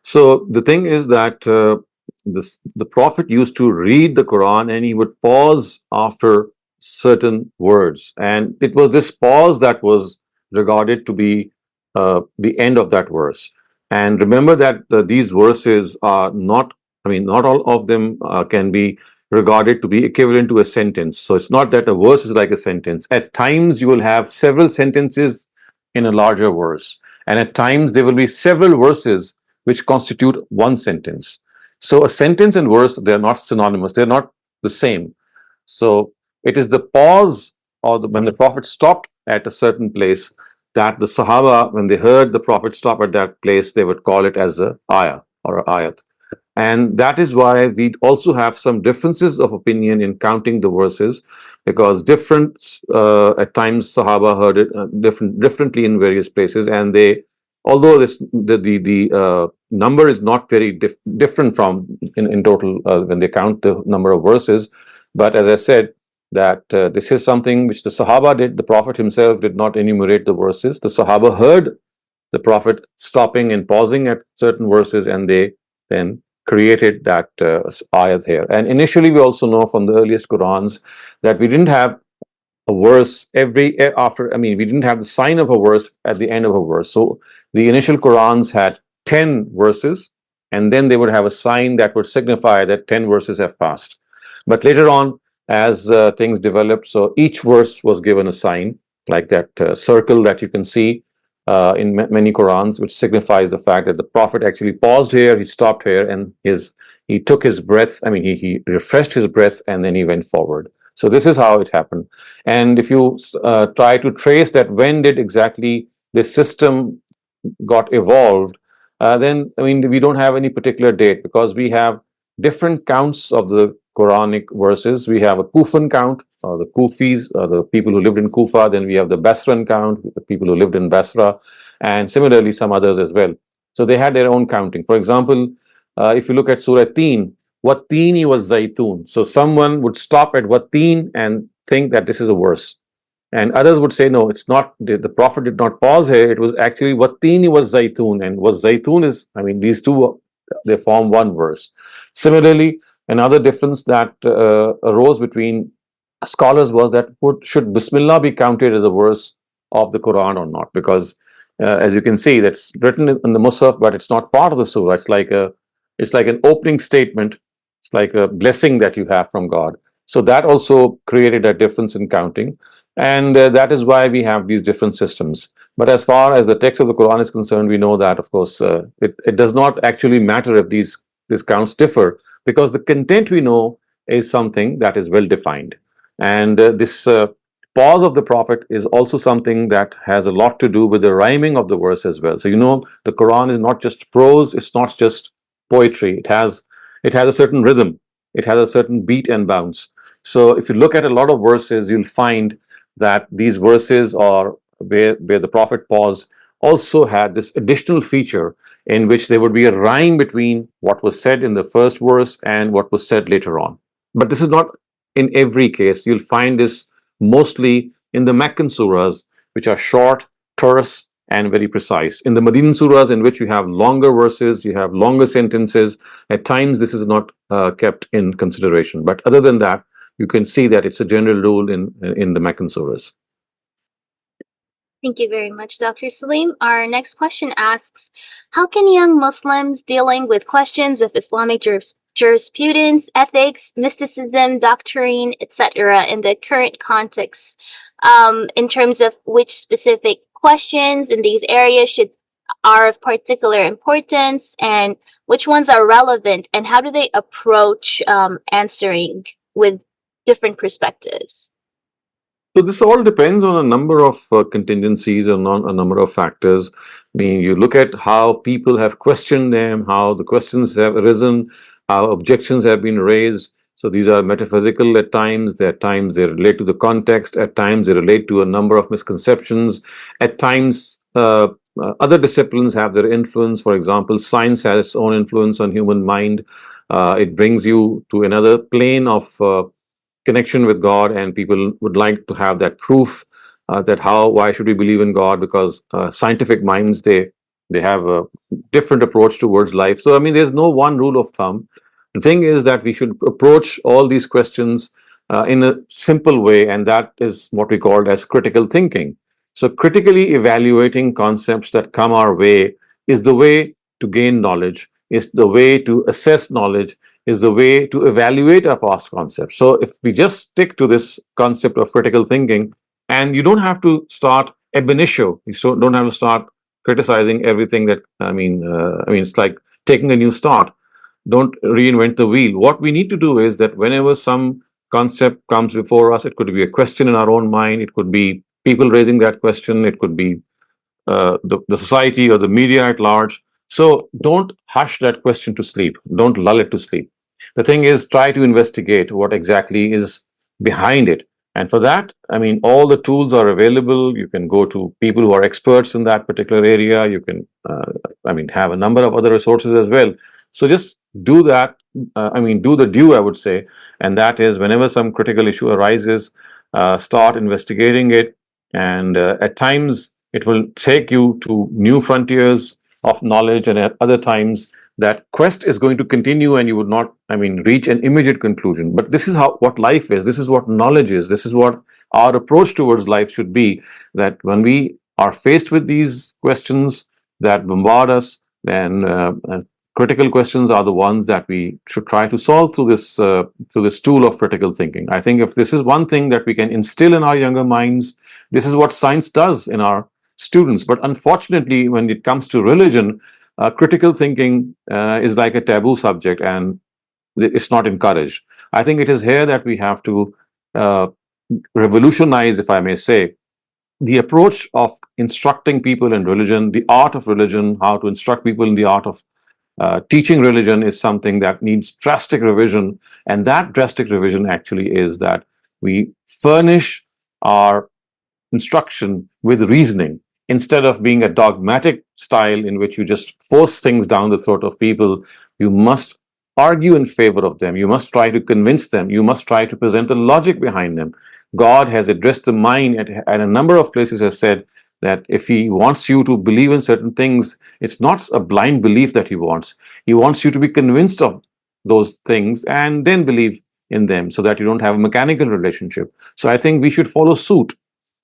So the thing is that the Prophet used to read the Quran and he would pause after certain words, and it was this pause that was regarded to be the end of that verse. And remember that these verses are not, I mean, not all of them can be regarded to be equivalent to a sentence. So it's not that a verse is like a sentence. At times you will have several sentences in a larger verse, and at times there will be several verses which constitute one sentence. So a sentence and verse, they're not synonymous, they're not the same. So it is the pause or when the Prophet stopped at a certain place that the Sahaba, when they heard the Prophet stop at that place, they would call it as a ayah or a ayat. And that is why we also have some differences of opinion in counting the verses, because at times Sahaba heard it differently in various places, and although the number is not very different from in total when they count the number of verses, but as I said, that this is something which the Sahaba did. The Prophet himself did not enumerate the verses. The Sahaba heard the Prophet stopping and pausing at certain verses, and they then created that ayat here. And initially we also know from the earliest Qurans that we didn't have a verse we didn't have the sign of a verse at the end of a verse. So the initial Qurans had 10 verses, and then they would have a sign that would signify that 10 verses have passed. But later on, as things developed, so each verse was given a sign, like that circle that you can see in many Qurans, which signifies the fact that the Prophet actually paused here, he stopped here, and he took his breath, he refreshed his breath, and then he went forward. So this is how it happened. And if you try to trace that when did exactly this system got evolved, then we don't have any particular date, because we have different counts of the Quranic verses. We have a Kufan count, the Kufis, the people who lived in Kufa. Then we have the Basran count, the people who lived in Basra, and similarly some others as well. So they had their own counting. For example, if you look at Surah Teen, Wattini was Zaytun. So someone would stop at Wattin and think that this is a verse. And others would say, no, it's not. The Prophet did not pause here. It was actually Wattini was Zaytun. And was Zaytun is, these two, they form one verse. Similarly, another difference that arose between scholars was that should Bismillah be counted as a verse of the Quran or not? Because as you can see, that's written in the Musaf, but it's not part of the surah. It's like an opening statement. It's like a blessing that you have from God. So that also created a difference in counting. And that is why we have these different systems. But as far as the text of the Quran is concerned, we know that, of course, it does not actually matter if these counts differ, because the content we know is something that is well defined. And this pause of the Prophet is also something that has a lot to do with the rhyming of the verse as well. So the Quran is not just prose, it's not just poetry. It has a certain rhythm, it has a certain beat and bounce. So if you look at a lot of verses, you'll find that these verses are where the Prophet paused also had this additional feature in which there would be a rhyme between what was said in the first verse and what was said later on. But this is not in every case. You'll find this mostly in the Meccan surahs, which are short, terse, and very precise. In the Medinan surahs, in which you have longer verses, you have longer sentences, at times this is not kept in consideration. But other than that, you can see that it's a general rule in the Meccan surahs. Thank you very much, Dr. Saleem. Our next question asks, how can young Muslims dealing with questions of Islamic jurisprudence, ethics, mysticism, doctrine, etc. in the current context, in terms of which specific questions in these areas are of particular importance and which ones are relevant, and how do they approach answering with different perspectives? So this all depends on a number of contingencies and on a number of factors. I mean, you look at how people have questioned them, how the questions have arisen, how objections have been raised. So these are metaphysical at times they relate to the context, at times they relate to a number of misconceptions, at times other disciplines have their influence. For example, science has its own influence on human mind. It brings you to another plane of connection with God, and people would like to have that proof that why should we believe in God? Because scientific minds, they have a different approach towards life. So I mean, there's no one rule of thumb. The thing is that we should approach all these questions in a simple way, and that is what we call as critical thinking. So critically evaluating concepts that come our way is the way to gain knowledge, is the way to assess knowledge, is the way to evaluate our past concepts. So if we just stick to this concept of critical thinking, and you don't have to start ab initio, you don't have to start criticizing everything that, it's like taking a new start. Don't reinvent the wheel. What we need to do is that whenever some concept comes before us, it could be a question in our own mind, it could be people raising that question, it could be the society or the media at large. So don't hush that question to sleep. Don't lull it to sleep. The thing is, try to investigate what exactly is behind it. And for that, I mean, all the tools are available. You can go to people who are experts in that particular area. You can, have a number of other resources as well. So just do that. Do the due, I would say. And that is, whenever some critical issue arises, start investigating it. And at times, it will take you to new frontiers of knowledge, and at other times, that quest is going to continue, and you would not, reach an immediate conclusion. But this is what life is. This is what knowledge is. This is what our approach towards life should be. That when we are faced with these questions that bombard us, then critical questions are the ones that we should try to solve through this tool of critical thinking. I think if this is one thing that we can instill in our younger minds, this is what science does in our students. But unfortunately, when it comes to religion, critical thinking is like a taboo subject, and it's not encouraged. I think it is here that we have to revolutionize, if I may say, the approach of instructing people in religion, the art of religion, how to instruct people in the art of teaching religion is something that needs drastic revision. And that drastic revision actually is that we furnish our instruction with reasoning, instead of being a dogmatic style in which you just force things down the throat of people. You must argue in favor of them. You must try to convince them. You must try to present the logic behind them. God has addressed the mind at a number of places, has said that if he wants you to believe in certain things, it's not a blind belief that he wants. He wants you to be convinced of those things and then believe in them, so that you don't have a mechanical relationship. So I think we should follow suit.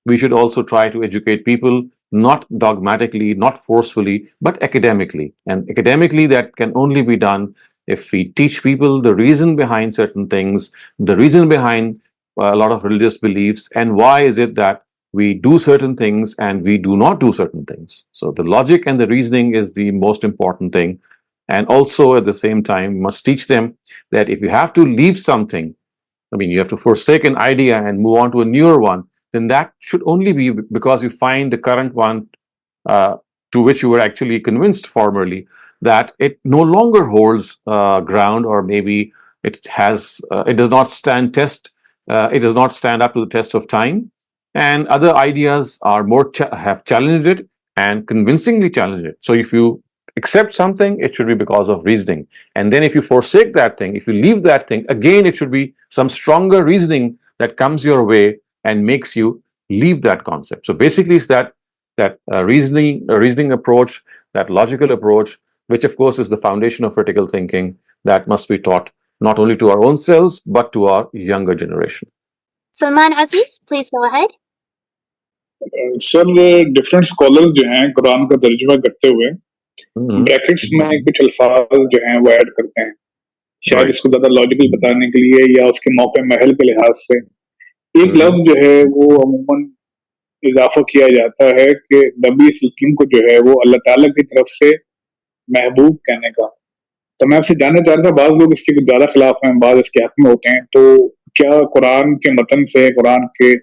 We should also try to educate people, not dogmatically, not forcefully, but academically. And academically, that can only be done if we teach people the reason behind certain things, the reason behind a lot of religious beliefs, and why is it that we do certain things and we do not do certain things. So the logic and the reasoning is the most important thing. And also at the same time, we must teach them that if you have to leave something, you have to forsake an idea and move on to a newer one, then that should only be because you find the current one to which you were actually convinced formerly that it no longer holds ground, or maybe it does not stand up to the test of time. and other ideas are more have challenged it and convincingly challenged it. So if you accept something, it should be because of reasoning, and then if you forsake that thing, if you leave that thing, again it should be some stronger reasoning that comes your way and makes you leave that concept. So basically it's that reasoning approach, that logical approach, which of course is the foundation of critical thinking, that must be taught not only to our own selves but to our younger generation. Salman Aziz, please go ahead. Sir different scholars जो हैं कुरान का तर्जुमा करते हुए brackets में कुछ अल्फाज जो हैं वो ऐड करते हैं, शायद Right. इसको ज्यादा लॉजिकल बताने के लिए या उसके मौके महल के लिहाज से। एक लफ्ज जो है वो अमूमन इजाफा किया जाता है कि नबी वसल्लम को जो है वो अल्लाह ताला की तरफ से महबूब कहने का। तो मैं आपसे जानना चाह रहा था, बाज लोग इसके कुछ ज्यादा खिलाफ हैं, बाज इसके हक में होते हैं, तो क्या कुरान के मतन से, कुरान के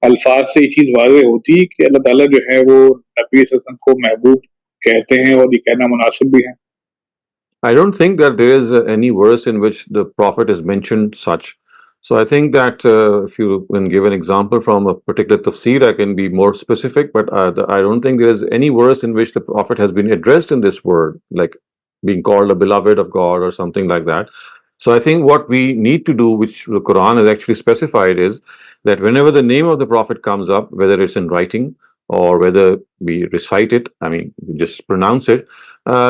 अल्फाज से ये चीज वाज़ेह होती है कि अल्लाह ताला जो है वो नबी वसल्लम को महबूब कहते हैं और ये कहना मुनासिब भी है? I don't think that there is any verse in which the Prophet is mentioned such. So I think that if you can give an example from a particular tafsir, I can be more specific, but I don't think there is any verse in which the Prophet has been addressed in this word, like being called a beloved of God or something like that. So I think what we need to do, which the Quran has actually specified, is that whenever the name of the Prophet comes up, whether it's in writing or whether we recite it, I mean, we just pronounce it,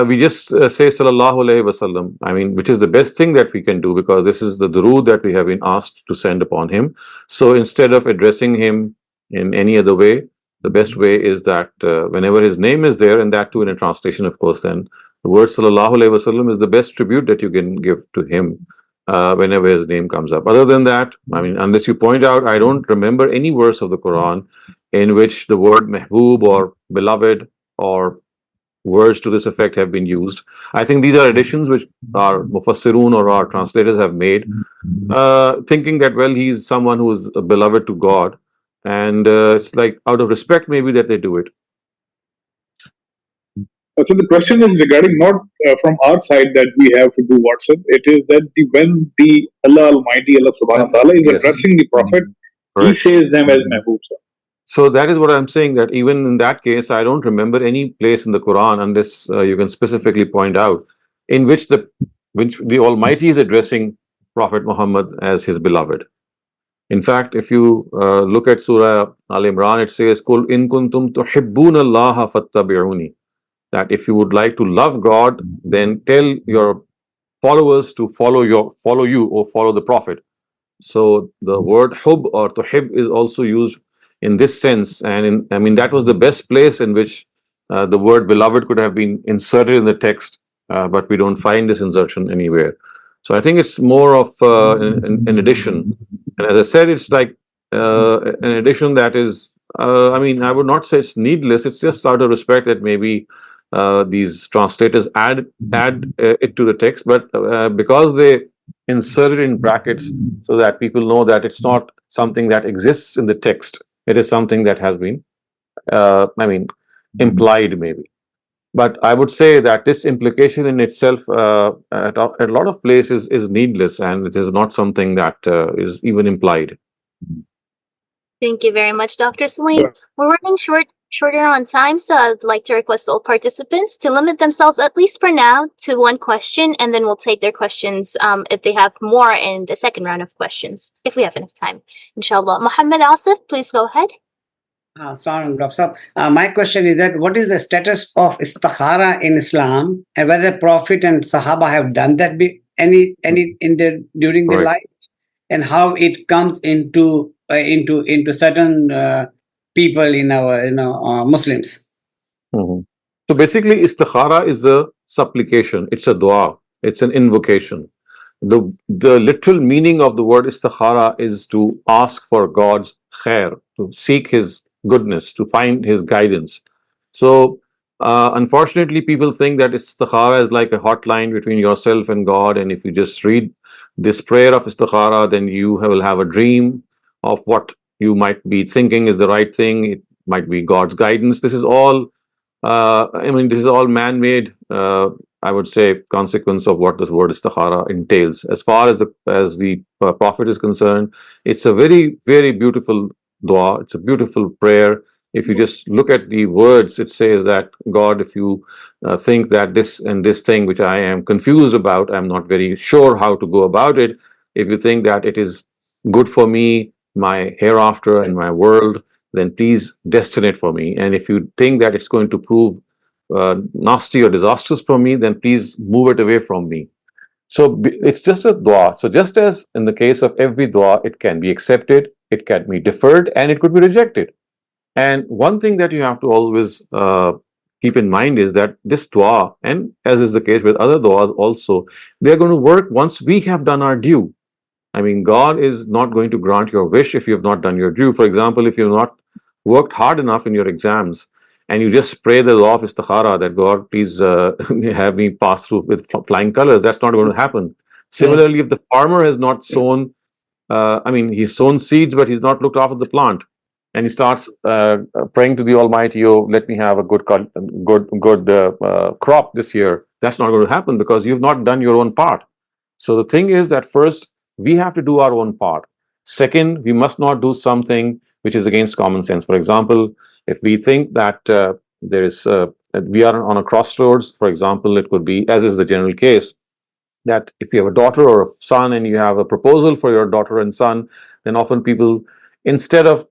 we just say Sallallahu Alaihi Wasallam. I mean, which is the best thing that we can do, because this is the durood that we have been asked to send upon him. So instead of addressing him in any other way, the best way is that whenever his name is there, and that too in a translation, of course, then the word Sallallahu Alaihi Wasallam is the best tribute that you can give to him whenever his name comes up. Other than that, I mean, unless you point out, I don't remember any verse of the Quran in which the word mehboob or beloved or words to this effect have been used. I think these are additions which our mufassirun or our translators have made, thinking that, well, he's someone who is beloved to God, and it's like out of respect maybe that they do it. So the question is regarding not from our side that we have to do WhatsApp. It is that when the Allah Almighty, Allah Subhanahu wa Taala is Yes. addressing the Prophet, He Correct. says them as Mehboob. Sir. So that is what I'm saying, that even in that case, I don't remember any place in the Quran, unless you can specifically point out, in which the Almighty is addressing Prophet Muhammad as his beloved. In fact, if you look at Surah Al Imran, it says, "Qul in kuntum tuhibbuna Allah fattabi'uni." That if you would like to love God, then tell your followers to follow you or follow the Prophet. So the word hub or tuhib is also used in this sense, and I mean that was the best place in which the word beloved could have been inserted in the text, but we don't find this insertion anywhere. So I think it's more of an addition, and as I said, it's like an addition that is, I mean, I would not say it's needless. It's just out of respect that maybe these translators add it to the text, but because they insert it in brackets so that people know that it's not something that exists in the text, it is something that has been, I mean, implied maybe. But I would say that this implication in itself at a lot of places is needless, and it is not something that is even implied. Thank you very much, Dr. Saleem. We're running shorter on time, so I'd like to request all participants to limit themselves, at least for now, to one question, and then we'll take their questions if they have more in the second round of questions, if we have enough time. Inshallah. Muhammad Asif, please go ahead. Assalamu alaikum, Dr. Sahab. My question is that what is the status of istikhara in Islam, and whether Prophet and Sahaba have done that during their Right. life, and how it comes into certain people in our Muslims. Mhm. So basically, istikhara is a supplication. It's a dua. It's an invocation. The literal meaning of the word istikhara is to ask for God's khair, to seek His goodness, to find His guidance. So unfortunately, people think that istikhara is like a hotline between yourself and God, and if you just read this prayer of istikhara, then you will have a dream of what you might be thinking is the right thing. It might be God's guidance. This is all, I mean, this is all man-made, I would say, consequence of what this word istikhara entails. As far as the Prophet is concerned, it's a very, very beautiful dua. It's a beautiful prayer. If you just look at the words, it says that, God, if you think that this and this thing which I am confused about, I'm not very sure how to go about it. If you think that it is good for me, my hereafter and my world, then please destine it for me. And if you think that it's going to prove nasty or disastrous for me, then please move it away from me. So it's just a dua. So just as in the case of every dua, it can be accepted, it can be deferred, and it could be rejected. And one thing that you have to always keep in mind is that this dua, and as is the case with other duas also, they're going to work once we have done our due. I mean, God is not going to grant your wish if you have not done your due. For example, if you have not worked hard enough in your exams and you just pray the dua of istikhara that, God, please have me pass through with flying colors, that's not going to happen. Similarly, if the farmer has not sown, he's sown seeds, but he's not looked after the plant, and he starts praying to the Almighty, oh, let me have a good crop this year. That's not going to happen because you've not done your own part. So the thing is that first, we have to do our own part. Second, we must not do something which is against common sense. For example, if we think that we are on a crossroads, for example, it could be, as is the general case, that if you have a daughter or a son and you have a proposal for your daughter and son, then often people, instead of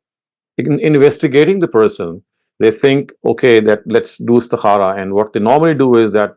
investigating the person, they think, okay, that let's do istikhara. And what they normally do is that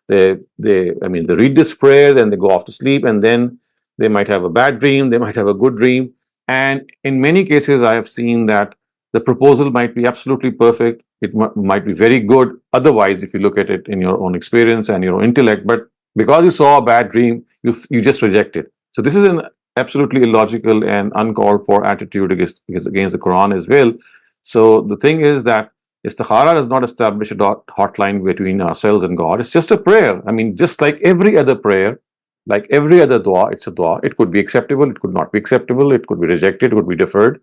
they read this prayer, then they go off to sleep, and then they might have a bad dream, they might have a good dream. And in many cases, I have seen that the proposal might be absolutely perfect. It might be very good otherwise, if you look at it in your own experience and your own intellect. But because you saw a bad dream, you just reject it. So this is an absolutely illogical and uncalled for attitude against the Quran as well. So the thing is that istikhara does not establish a hotline between ourselves and God. It's just a prayer. I mean, just like every other prayer, like every other dua, it's a dua. It could be acceptable, it could not be acceptable, it could be rejected, it could be deferred.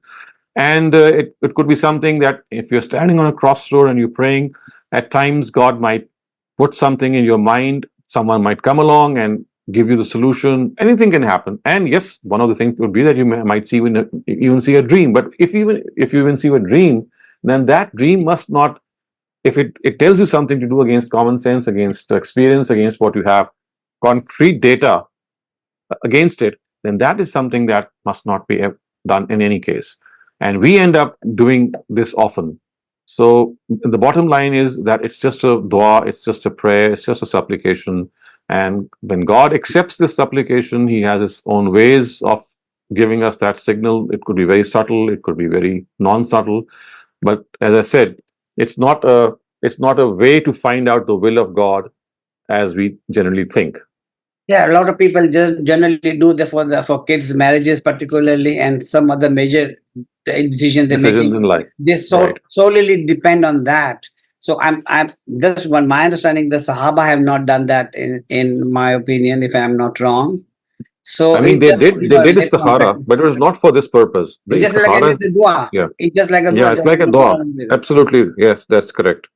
And it could be something that if you're standing on a crossroad and you're praying, at times God might put something in your mind, someone might come along and give you the solution. Anything can happen. And yes, one of the things would be that you might even see a dream. But if you even see a dream, then that dream must not, if it tells you something to do against common sense, against experience, against what you have concrete data against it, then that is something that must not be done in any case. And we end up doing this often. So the bottom line is that it's just a dua, it's just a prayer, it's just a supplication. And when God accepts this supplication, He has His own ways of giving us that signal. It could be very subtle, it could be very non-subtle. But as I said, it's not a way to find out the will of God as we generally think. Yeah, a lot of people just generally do for kids' marriages particularly, and some other major decisions they make. In life. They solely depend on that. So I'm this one. My understanding, the Sahaba have not done that in my opinion, if I'm not wrong. So I mean, they did istikhara, but it was not for this purpose. It's just like a dua. Yeah. It's just like a dua. Yeah, it's like a dua. Absolutely, yes, that's correct.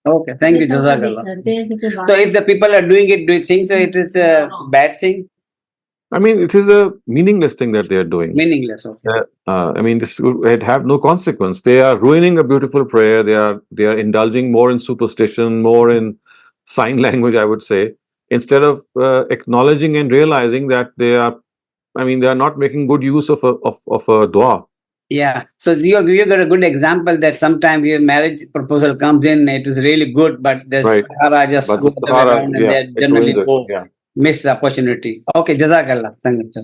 Okay, thank you, Jazakallah. So if the people are doing it, do you think so it is a bad thing? I mean, it is a meaningless thing that they are doing. Meaningless, okay. This would have no consequence. They are ruining a beautiful prayer. They are indulging more in superstition, more in sign language, I would say, instead of acknowledging and realizing that they are not making good use of a dua. Yeah. So you got a good example that sometimes your marriage proposal comes in, it is really good, but the Sahara just goes the way around and they generally miss the opportunity. Okay, Jazakallah. Thank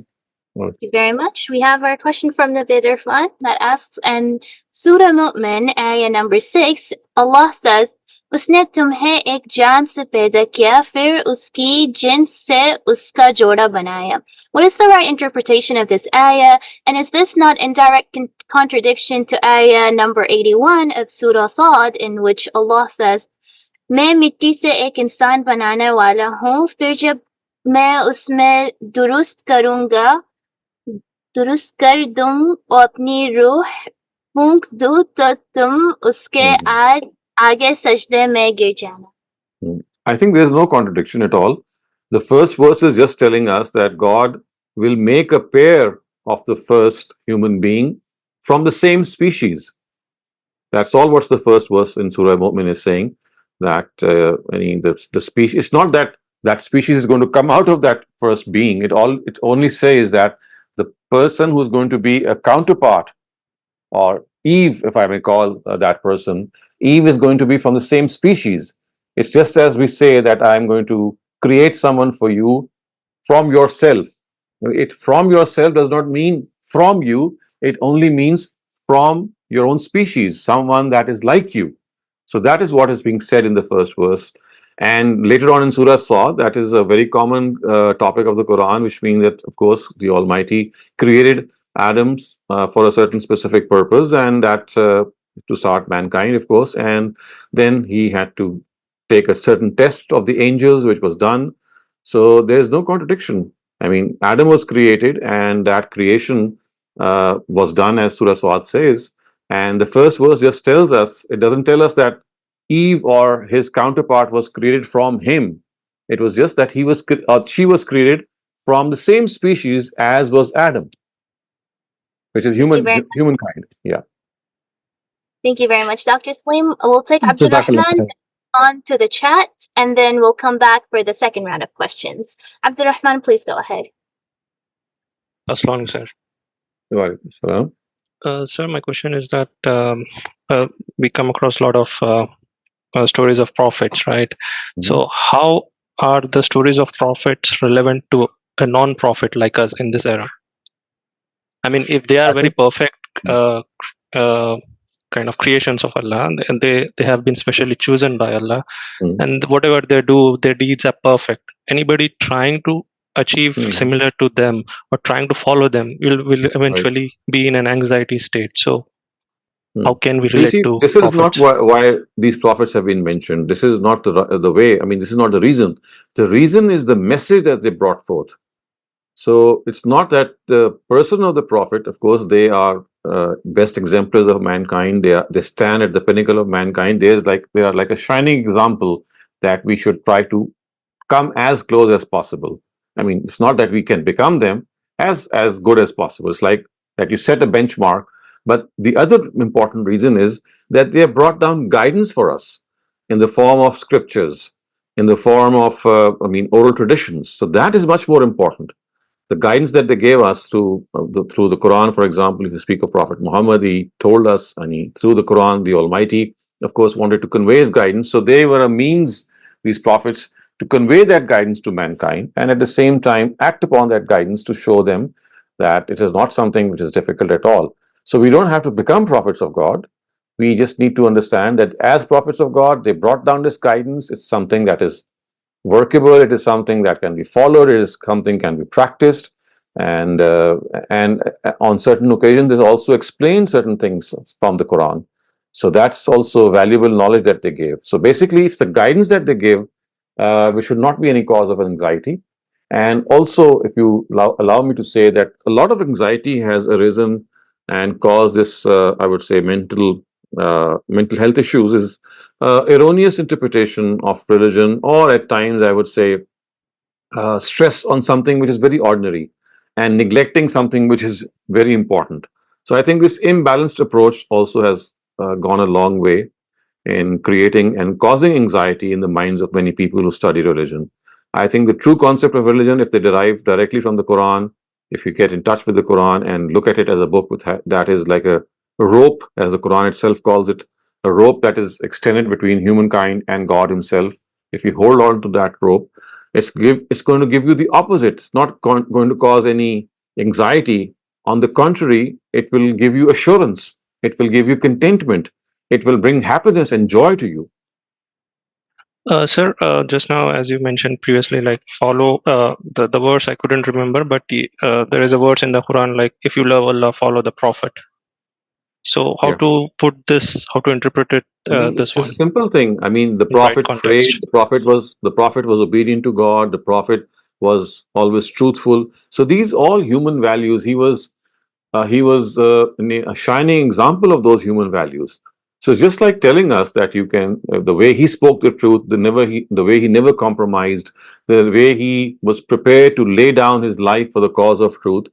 you very much. We have our question from the bidder fund that asks, in Surah Mu'min, ayah number 6, Allah says, उसने तुम्हें एक जान से पैदा किया फिर उसकी jeans से उसका जोड़ा बनाया. What is the right interpretation of this ayah? And is this not in direct contradiction to ayah number 81 of Surah Sad, in which Allah says, मैं मिट्टी से एक इंसान बनाने वाला हूँ, फिर जब मैं उसमें दुरुस्त कर दूँ और अपनी रूह फूंक दूँ तो तुम उसके आगे सजदे में गिर जाना. I think there is no contradiction at all. The first verse is just telling us that God will make a pair of the first human being from the same species. That's all what the first verse in Surah Mu'min is saying, that the species, it's not that that species is going to come out of that first being. It only says that the person who's going to be a counterpart, or Eve, if I may call that person, Eve is going to be from the same species. It's just as we say that I'm going to create someone for you from yourself. It from yourself does not mean from you. It only means from your own species, someone that is like you. So that is what is being said in the first verse. And later on in Surah Saw, that is a very common topic of the Quran, which means that, of course, the Almighty created Adam for a certain specific purpose, and that to start mankind, of course. And then he had to take a certain test of the angels, which was done. So there is no contradiction. I mean, Adam was created, and that creation was done as Surah Swat says. And the first verse just tells us, it doesn't tell us that Eve or his counterpart was created from him. It was just that she was created from the same species as was Adam, which is humankind. Yeah. Thank you very much, Dr. Saleem. We'll take Abdurrahman on to the chat, and then we'll come back for the second round of questions. Abdurrahman, please go ahead. Assalamu sir. Sir, my question is that we come across a lot of stories of prophets, right? Mm-hmm. So how are the stories of prophets relevant to a non-prophet like us in this era? I mean, if they are very perfect kind of creations of Allah, and they have been specially chosen by Allah, and whatever they do, their deeds are perfect. Anybody trying to achieve similar to them or trying to follow them will eventually be in an anxiety state. So how can we relate to this prophets? Is not why these prophets have been mentioned. This is not the way. I mean, this is not the reason. The reason is the message that they brought forth. So it's not that the person of the prophet, of course, they are best exemplars of mankind. They stand at the pinnacle of mankind. They are like a shining example that we should try to come as close as possible. I mean, it's not that we can become them as good as possible. It's like that you set a benchmark. But the other important reason is that they have brought down guidance for us in the form of scriptures, in the form of, oral traditions. So that is much more important. The guidance that they gave us through the Quran, for example, if you speak of Prophet Muhammad, he told us, and through the Quran, the Almighty, of course, wanted to convey his guidance. So they were a means, these prophets, to convey that guidance to mankind, and at the same time act upon that guidance to show them that it is not something which is difficult at all. So we don't have to become prophets of God. We just need to understand that as prophets of God, they brought down this guidance. It's something that is workable. It is something that can be followed. It is something can be practiced. And on certain occasions, it also explained certain things from the Quran. So that's also valuable knowledge that they gave. So basically, it's the guidance that they give, which should not be any cause of anxiety. And also, if you allow me to say that a lot of anxiety has arisen and caused this, I would say, mental health issues is erroneous interpretation of religion, or at times, I would say, stress on something which is very ordinary and neglecting something which is very important. So I think this imbalanced approach also has gone a long way in creating and causing anxiety in the minds of many people who study religion. I think the true concept of religion, if they derive directly from the Quran, if you get in touch with the Quran and look at it as a book that is like a rope, as the Quran itself calls it, a rope that is extended between humankind and God himself. If you hold on to that rope, it's going to give you the opposite. It's not going to cause any anxiety. On the contrary, it will give you assurance. It will give you contentment. It will bring happiness and joy to you. Sir, just now, as you mentioned previously, like follow the verse, I couldn't remember, but there is a verse in the Quran, like, if you love Allah, follow the Prophet. So how to put this, how to interpret it, this one? It's a simple thing. I mean, the Prophet prayed, the Prophet was obedient to God, the Prophet was always truthful. So these all human values, he was a shining example of those human values. So it's just like telling us that you can, the way he spoke the truth, the way he never compromised, the way he was prepared to lay down his life for the cause of truth.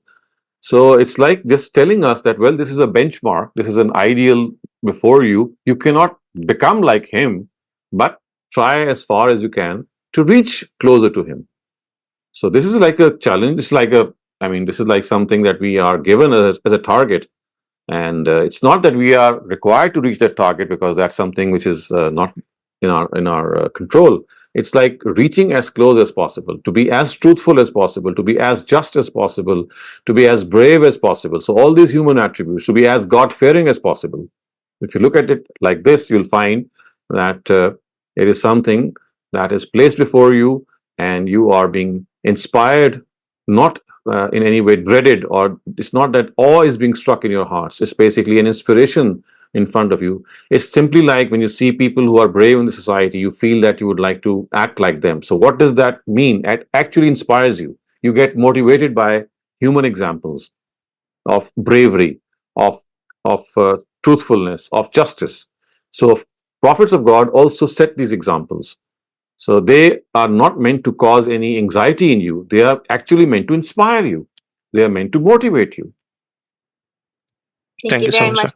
So it's like just telling us that, well, this is a benchmark, this is an ideal before you. You cannot become like him, but try as far as you can to reach closer to him. So this is like a challenge. It's like this is like something that we are given as a target. And it's not that we are required to reach that target, because that's something which is not in our control. It's like reaching as close as possible, to be as truthful as possible, to be as just as possible, to be as brave as possible. So all these human attributes, to be as God-fearing as possible. If you look at it like this, you'll find that it is something that is placed before you, and you are being inspired, not in any way dreaded, or it's not that awe is being struck in your hearts. It's basically an inspiration in front of you. It's simply like when you see people who are brave in the society, you feel that you would like to act like them. So what does that mean? It actually inspires you. You get motivated by human examples of bravery, of truthfulness, of justice. So prophets of God also set these examples. So they are not meant to cause any anxiety in you. They are actually meant to inspire you. They are meant to motivate you. Thank you very much.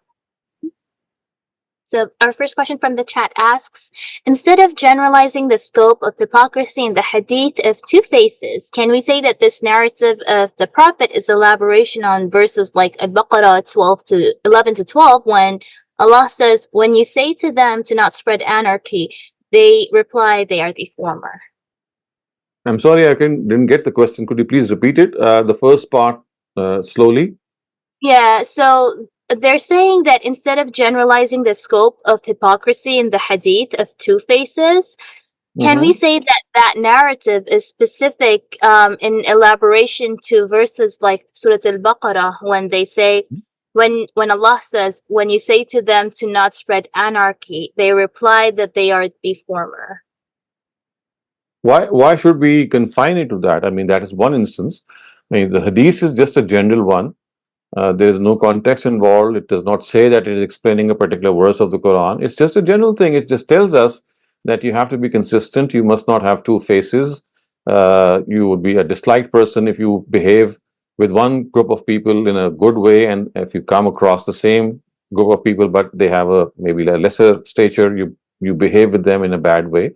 So our first question from the chat asks, instead of generalizing the scope of hypocrisy in the Hadith of two faces, can we say that this narrative of the Prophet is elaboration on verses like Al-Baqarah 11 to 12, when Allah says, when you say to them to not spread anarchy, they reply they are the former? I'm sorry, I didn't get the question. Could you please repeat it? The first part slowly. Yeah, so they're saying that instead of generalizing the scope of hypocrisy in the Hadith of two faces, can we say that that narrative is specific in elaboration to verses like Surah Al-Baqarah, when they say, when Allah says, when you say to them to not spread anarchy, they reply that they are the former? Why should we confine it to that? I mean, that is one instance. I mean, the Hadith is just a general one. There is no context involved. It does not say that it is explaining a particular verse of the Quran. It's just a general thing. It just tells us that you have to be consistent. You must not have two faces. You would be a disliked person if you behave with one group of people in a good way, and if you come across the same group of people but they have maybe a lesser stature, you behave with them in a bad way.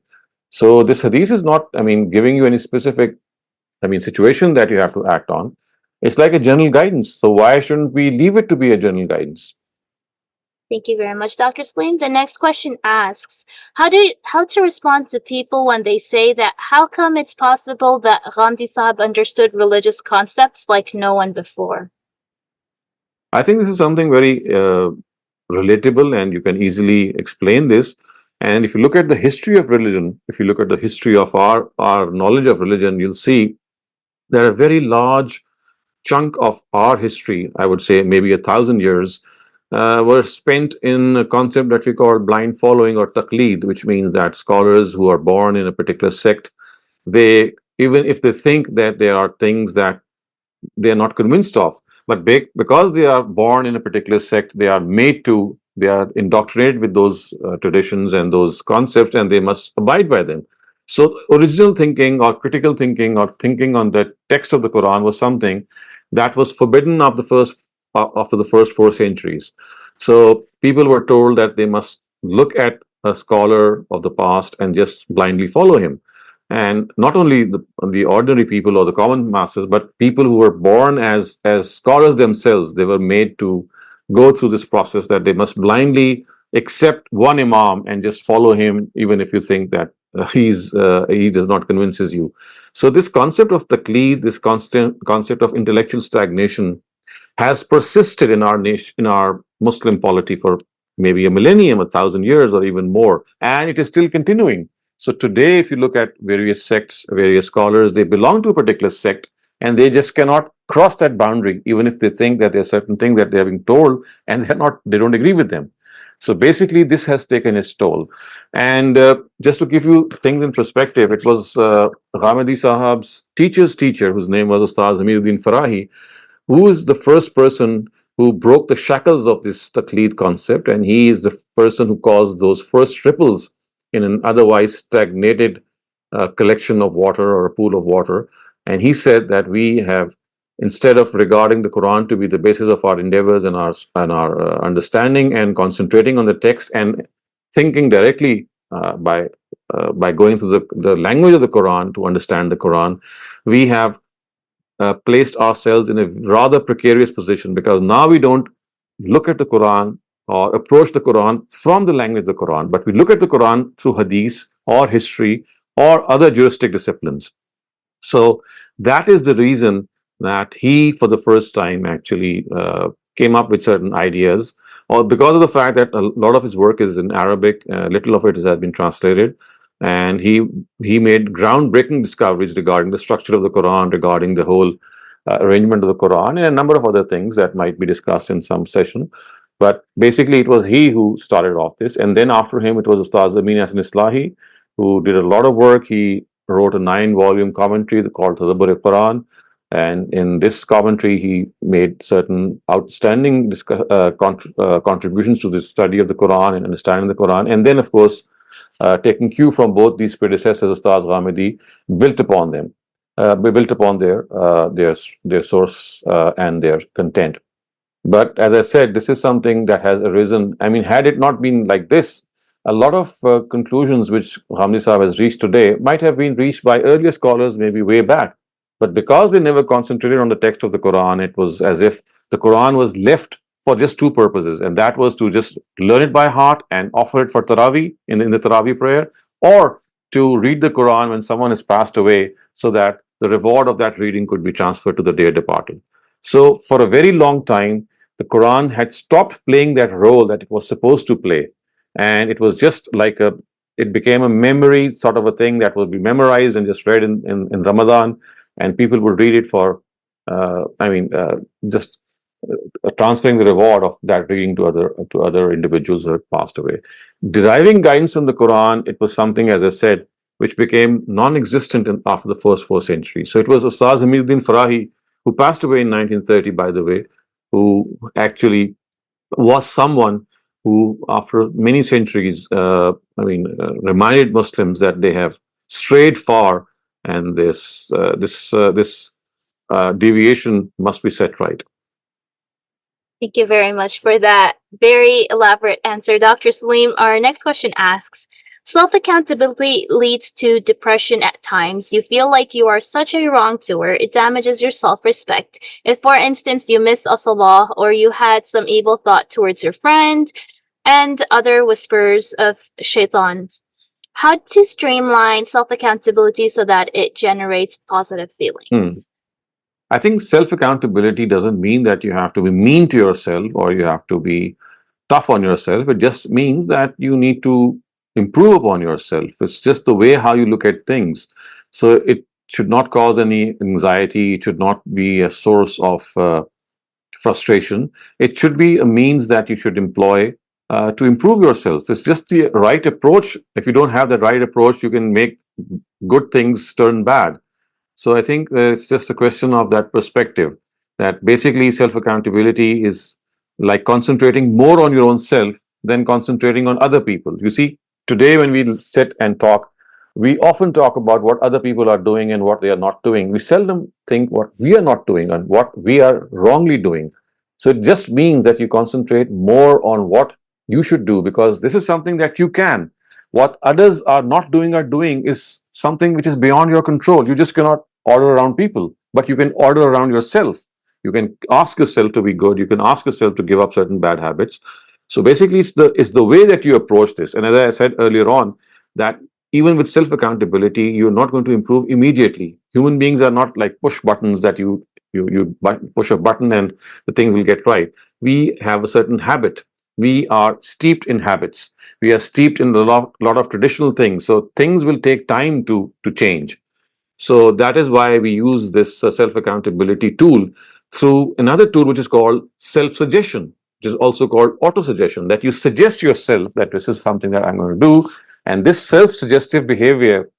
So this hadith is not, giving you any specific, situation that you have to act on. It's like a general guidance. So why shouldn't we leave it to be a general guidance? Thank you very much, Dr. Saleem. The next question asks, how to respond to people when they say that how come it's possible that Ghamidi Sahab understood religious concepts like no one before? I think this is something very relatable, and you can easily explain this. And if you look at the history of religion, if you look at the history of our knowledge of religion, you'll see that a very large chunk of our history, I would say maybe 1,000 years, were spent in a concept that we call blind following or taqleed, which means that scholars who are born in a particular sect, they, even if they think that there are things that they are not convinced of, but because they are born in a particular sect, they are indoctrinated with those traditions and those concepts, and they must abide by them. So original thinking or critical thinking or thinking on the text of the Quran was something that was forbidden after the first 4 centuries. So people were told that they must look at a scholar of the past and just blindly follow him. And not only the ordinary people or the common masses, but people who were born as scholars themselves, they were made to go through this process that they must blindly accept one imam and just follow him, even if you think that he does not convinces you. So this concept of taqleed, this constant concept of intellectual stagnation, has persisted in our nation, in our Muslim polity, for maybe a millennium, 1,000 years, or even more, and it is still continuing. So today, if you look at various sects, various scholars, they belong to a particular sect, and they just cannot cross that boundary, even if they think that there are certain things that they are being told, and they don't agree with them. So basically, this has taken its toll. And just to give you things in perspective, it was Ghamidi Sahab's teacher's teacher, whose name was Ustaz Amiruddin Farahi, who is the first person who broke the shackles of this taqleed concept, and he is the person who caused those first ripples in an otherwise stagnated collection of water or a pool of water. And he said that we have instead of regarding the Quran to be the basis of our endeavors and our understanding, and concentrating on the text and thinking directly by going through the language of the Quran to understand the Quran, we have placed ourselves in a rather precarious position, because now we don't look at the Quran or approach the Quran from the language of the Quran, but we look at the Quran through Hadith or history or other juristic disciplines. So that is the reason that he, for the first time, actually came up with certain ideas, or because of the fact that a lot of his work is in Arabic, little of it has been translated, and he made groundbreaking discoveries regarding the structure of the Quran, regarding the whole arrangement of the Quran, and a number of other things that might be discussed in some session. But basically, it was he who started off this, and then after him, it was Ustaz Amin Islahi, who did a lot of work. He wrote a 9-volume commentary called Qur'an, and in this commentary, he made certain outstanding contributions to the study of the Quran and understanding the Quran. And then, of course, taking cue from both these predecessors, Ustaz Ghamidi, built upon them, built upon their source and their content. But as I said, this is something that has arisen. I mean, had it not been like this, a lot of conclusions which Ghamidi Sahib has reached today might have been reached by earlier scholars, maybe way back. But because they never concentrated on the text of the Quran, it was as if the Quran was left for just two purposes, and that was to just learn it by heart and offer it for Taraweeh in the Taraweeh prayer, or to read the Quran when someone has passed away, so that the reward of that reading could be transferred to the dear departed. So for a very long time, the Quran had stopped playing that role that it was supposed to play. And it was just like it became a memory sort of a thing that would be memorized and just read in Ramadan, and people would read it for, just transferring the reward of that reading to other individuals who had passed away. Deriving guidance from the Quran, it was something, as I said, which became non-existent after the first 4 centuries. So it was Ustaz Hamiduddin Farahi, who passed away in 1930, by the way, who actually was someone who, after many centuries, reminded Muslims that they have strayed far, and this deviation must be set right. Thank you very much for that very elaborate answer, Dr. Saleem. Our next question asks, self-accountability leads to depression at times. You feel like you are such a wrongdoer. It damages your self-respect. If, for instance, you miss a salah, or you had some evil thought towards your friend, and other whispers of shaitan. How to streamline self-accountability so that it generates positive feelings? I think self-accountability doesn't mean that you have to be mean to yourself or you have to be tough on yourself. It just means that you need to improve upon yourself. It's just the way how you look at things. So it should not cause any anxiety. It should not be a source of frustration. It should be a means that you should employ to improve yourself. It's just the right approach. If you don't have the right approach, you can make good things turn bad. So I think it's just a question of that perspective, that basically self-accountability is like concentrating more on your own self than concentrating on other people. You see, today when we sit and talk, we often talk about what other people are doing and what they are not doing. We seldom think what we are not doing and what we are wrongly doing. So it just means that you concentrate more on what you should do, because this is something that you can. What others are not doing or doing is something which is beyond your control. You just cannot order around people, but you can order around yourself. You can ask yourself to be good. You can ask yourself to give up certain bad habits. So basically, it's the way that you approach this. And as I said earlier on, that even with self-accountability, you're not going to improve immediately. Human beings are not like push buttons that you push a button and the thing will get right. We have a certain habit. We are steeped in habits. We are steeped in a lot of traditional things. So things will take time to change. So that is why we use this self-accountability tool through another tool which is called self-suggestion, which is also called auto-suggestion, that you suggest yourself that this is something that I'm going to do. And this self-suggestive behavior,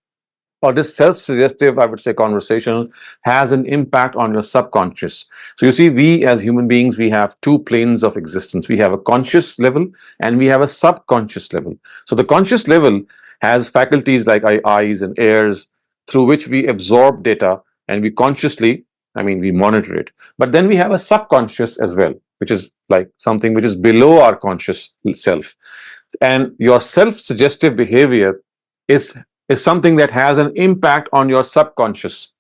or this self-suggestive, I would say, conversation has an impact on your subconscious. So you see, we as human beings, we have two planes of existence. We have a conscious level and we have a subconscious level. So the conscious level has faculties like eyes and ears through which we absorb data and we consciously I mean, we monitor it. But then we have a subconscious as well, which is like something which is below our conscious self. And your self-suggestive behavior is something that has an impact on your subconscious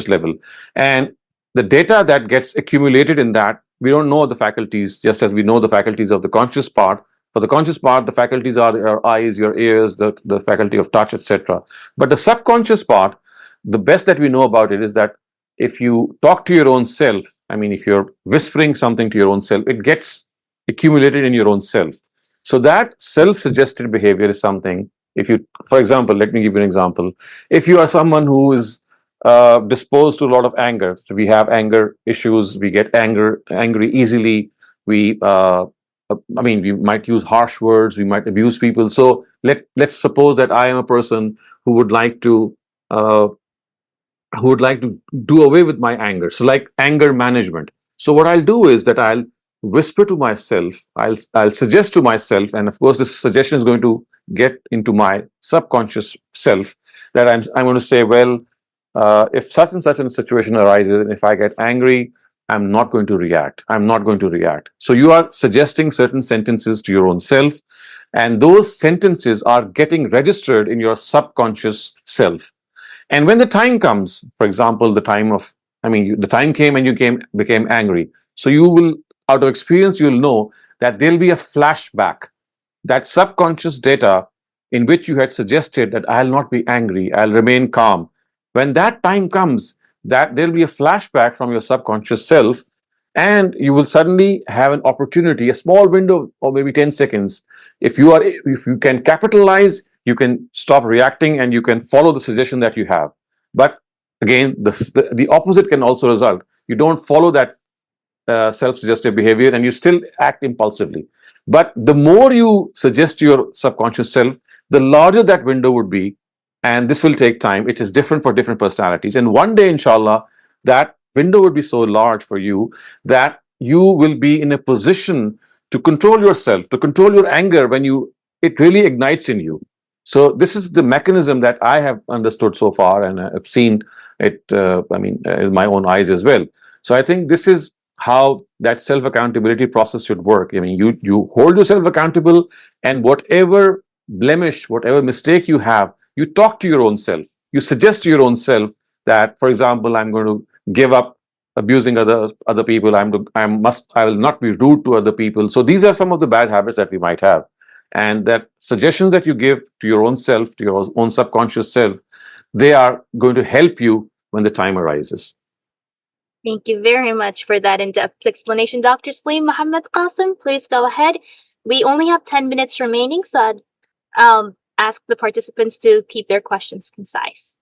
level. And the data that gets accumulated in that, we don't know the faculties, just as we know the faculties of the conscious part. For the conscious part, the faculties are your eyes, your ears, the faculty of touch, etc. But the subconscious part, the best that we know about it is that if you talk to your own self, I mean, if you're whispering something to your own self, it gets accumulated in your own self. So that self-suggested behavior is something, if you, for example, let me give you an example. If you are someone who is disposed to a lot of anger, so we have anger issues, we get angry easily, we I mean, we might use harsh words, we might abuse people. So let's suppose that I am a person who would like to do away with my anger. So like anger management. So what I'll do is that I'll whisper to myself, I'll suggest to myself, and of course this suggestion is going to get into my subconscious self, that I'm going to say, well, if such and such a situation arises, and if I get angry, I'm not going to react. I'm not going to react. So you are suggesting certain sentences to your own self, and those sentences are getting registered in your subconscious self. And when the time comes, for example, the time came and you became angry. So you will, out of experience, you'll know that there'll be a flashback. That subconscious data in which you had suggested that I'll not be angry, I'll remain calm. When that time comes, that there'll be a flashback from your subconscious self, and you will suddenly have an opportunity, a small window or maybe 10 seconds. If you can capitalize, you can stop reacting and you can follow the suggestion that you have. But again, the opposite can also result. You don't follow that self-suggestive behavior and you still act impulsively. But the more you suggest to your subconscious self, the larger that window would be. And this will take time. It is different for different personalities. And one day, inshallah, that window would be so large for you that you will be in a position to control yourself, to control your anger when it really ignites in you. So this is the mechanism that I have understood so far, and I've seen it, in my own eyes as well. So I think this is how that self-accountability process should work. I mean, you hold yourself accountable, and whatever blemish, whatever mistake you have, you talk to your own self. You suggest to your own self that, for example, I'm going to give up abusing other people. I will not be rude to other people. So these are some of the bad habits that we might have. And that suggestions that you give to your own self, to your own subconscious self, they are going to help you when the time arises. Thank you very much for that in-depth explanation, Dr. Saleem. Muhammad Qasim, please go ahead. We only have 10 minutes remaining, so I'd ask the participants to keep their questions concise.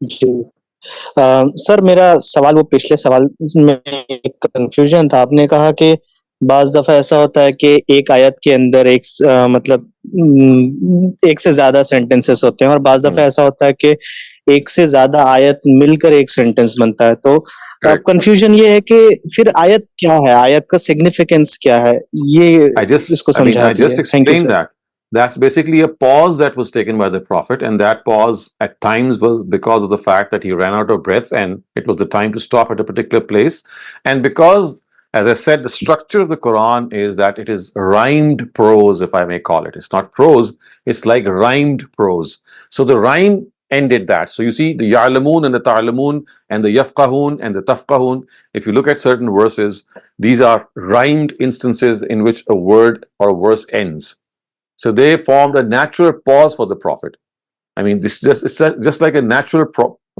जी sir, मेरा सवाल वो पिछले सवाल में एक confusion था. आपने कहा कि बाज दफा ऐसा होता है कि एक आयत के अंदर एक से ज्यादा सेंटेंसेस होते हैं, और बाज दफा ऐसा होता है कि एक से ज्यादा आयत मिलकर एक सेंटेंस बनता है. तो अब कंफ्यूजन ये है कि फिर आयत क्या है, आयत का सिग्निफिकेंस क्या है, ये इसको समझा दीजिए. Thank you sir. That's basically a pause that was taken by the Prophet, and that pause at times was because of the fact that he ran out of breath and it was the time to stop at a particular place. And because, as I said, the structure of the Quran is that it is rhymed prose, if I may call it. It's not prose, it's like rhymed prose. So the rhyme ended that. So you see the ya'lamoon and the ta'lamoon and the yafqahoon and the tafqahoon. If you look at certain verses, these are rhymed instances in which a word or a verse ends. So they formed a natural pause for the Prophet. I mean, it's just like a natural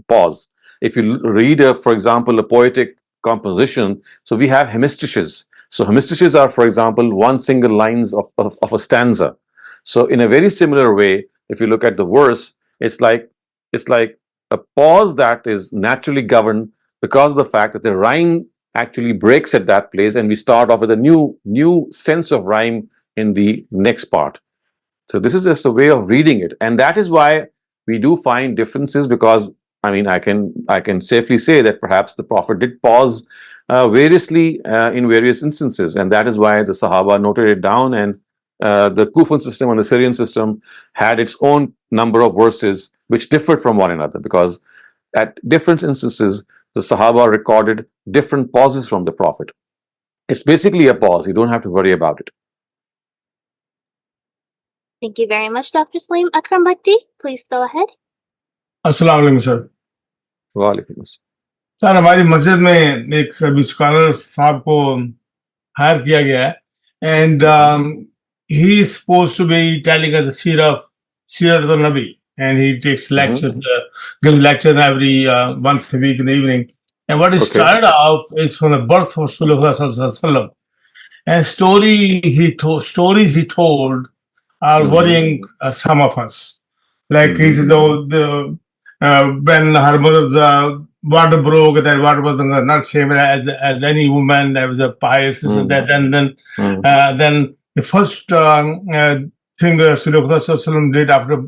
pause. If you read, for example, a poetic composition, so we have hemistiches. So hemistiches are, for example, one single lines of a stanza. So in a very similar way, if you look at the verse, it's like a pause that is naturally governed because of the fact that the rhyme actually breaks at that place, and we start off with a new sense of rhyme in the next part. So this is just a way of reading it, and that is why we do find differences, because I mean, I can safely say that perhaps the Prophet did pause variously in various instances, and that is why the Sahaba noted it down, and the Kufan system and the Syrian system had its own number of verses which differed from one another, because at different instances the Sahaba recorded different pauses from the Prophet. It's basically a pause. You don't have to worry about it. Thank you very much, Dr. Saleem. Akram Bhakti, please go ahead. अस्सलाम वालेकुम sir. वालेकुम अस्सलाम। Sir हमारी मस्जिद में एक सब scholar साहब को हायर किया गया है and he is supposed to be telling us the Seerah of the Nabi, and he takes lectures, gives lectures every once a week in the evening. And what he started off is from the birth of Rasulullah, and stories he told are worrying some of us. Like he said, when her mother's water broke, that water was not same as any woman. There was a pious and that. Then the first thing Rasulullah did after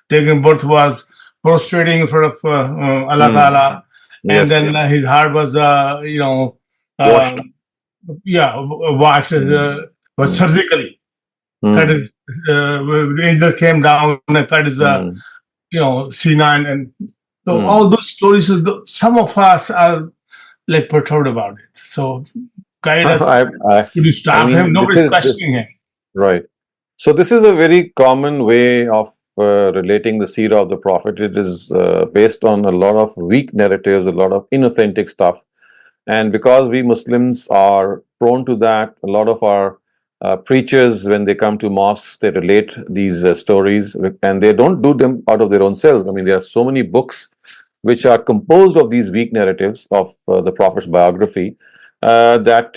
taking birth was prostrating in front of Allah Ta'ala, and then his heart was, washed. Washed was surgically. Cut his, the angel came down and cut his, C9, and so all those stories. Some of us are like perturbed about it. So guide us. Could you stop him? Nobody's questioning him. Right. So this is a very common way of relating the seerah of the Prophet. It is based on a lot of weak narratives, a lot of inauthentic stuff. And because we Muslims are prone to that, a lot of our preachers, when they come to mosques, they relate these stories, and they don't do them out of their own selves. I mean, there are so many books which are composed of these weak narratives of the Prophet's biography that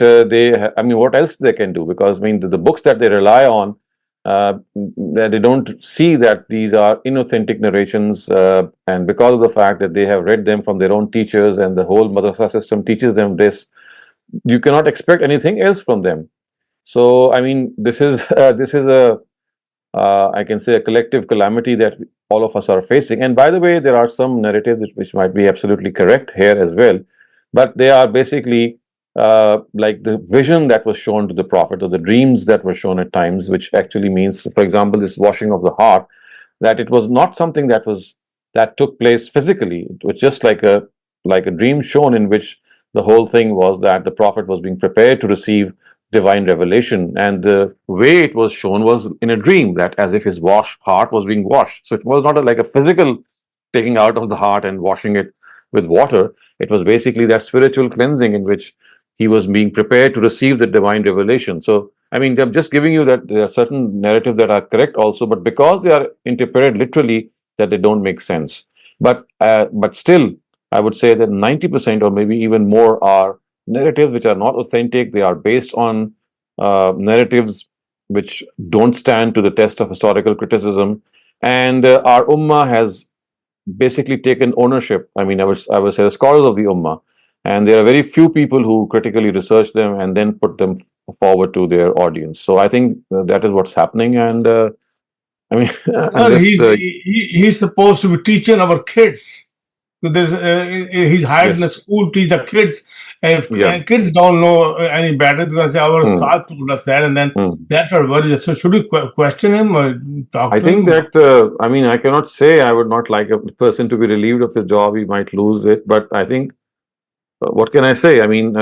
what else they can do? Because I mean, the books that they rely on, that they don't see that these are inauthentic narrations, and because of the fact that they have read them from their own teachers, and the whole madrasa system teaches them this, you cannot expect anything else from them. So I mean, this is a I can say a collective calamity that all of us are facing. And by the way, there are some narratives which might be absolutely correct here as well, but they are basically like the vision that was shown to the Prophet, or the dreams that were shown at times, which actually means, for example, this washing of the heart, that it was not something that took place physically. It was just like a dream shown, in which the whole thing was that the Prophet was being prepared to receive divine revelation, and the way it was shown was in a dream, that as if his heart was being washed. So it was not like a physical taking out of the heart and washing it with water. It was basically that spiritual cleansing in which he was being prepared to receive the divine revelation. So I mean, I'm just giving you that there are certain narratives that are correct also, but because they are interpreted literally, that they don't make sense. But still, I would say that 90% or maybe even more are narratives which are not authentic. They are based on narratives which don't stand to the test of historical criticism. And our ummah has basically taken ownership. I mean, I would say the scholars of the ummah, and there are very few people who critically research them and then put them forward to their audience. So I think that is what's happening. And I mean, Sir, he's supposed to be teaching our kids. He's hired in a school to teach the kids, and kids don't know any better because our staff told us that, and then that's what worries us. So should we question him or talk to him? I think that, I mean, I cannot say I would not like a person to be relieved of his job. He might lose it, but I think, what can I say? I mean,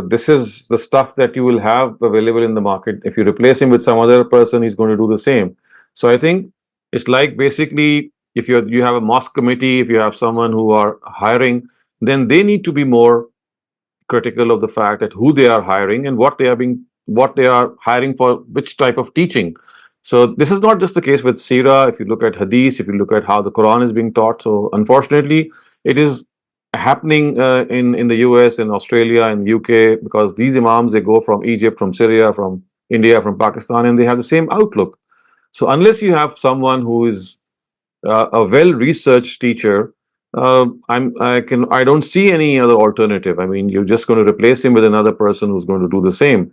this is the stuff that you will have available in the market. If you replace him with some other person, he's going to do the same. So I think it's like, basically, if you have a mosque committee, if you have someone who are hiring, then they need to be more critical of the fact that who they are hiring and what they are hiring for, which type of teaching. So this is not just the case with Seerah. If you look at Hadith, if you look at how the Qur'an is being taught, so unfortunately, it is happening in the US, in Australia, in UK, because these imams, they go from Egypt, from Syria, from India, from Pakistan, and they have the same outlook. So unless you have someone who is a well-researched teacher, I don't see any other alternative. I mean, you're just going to replace him with another person who's going to do the same.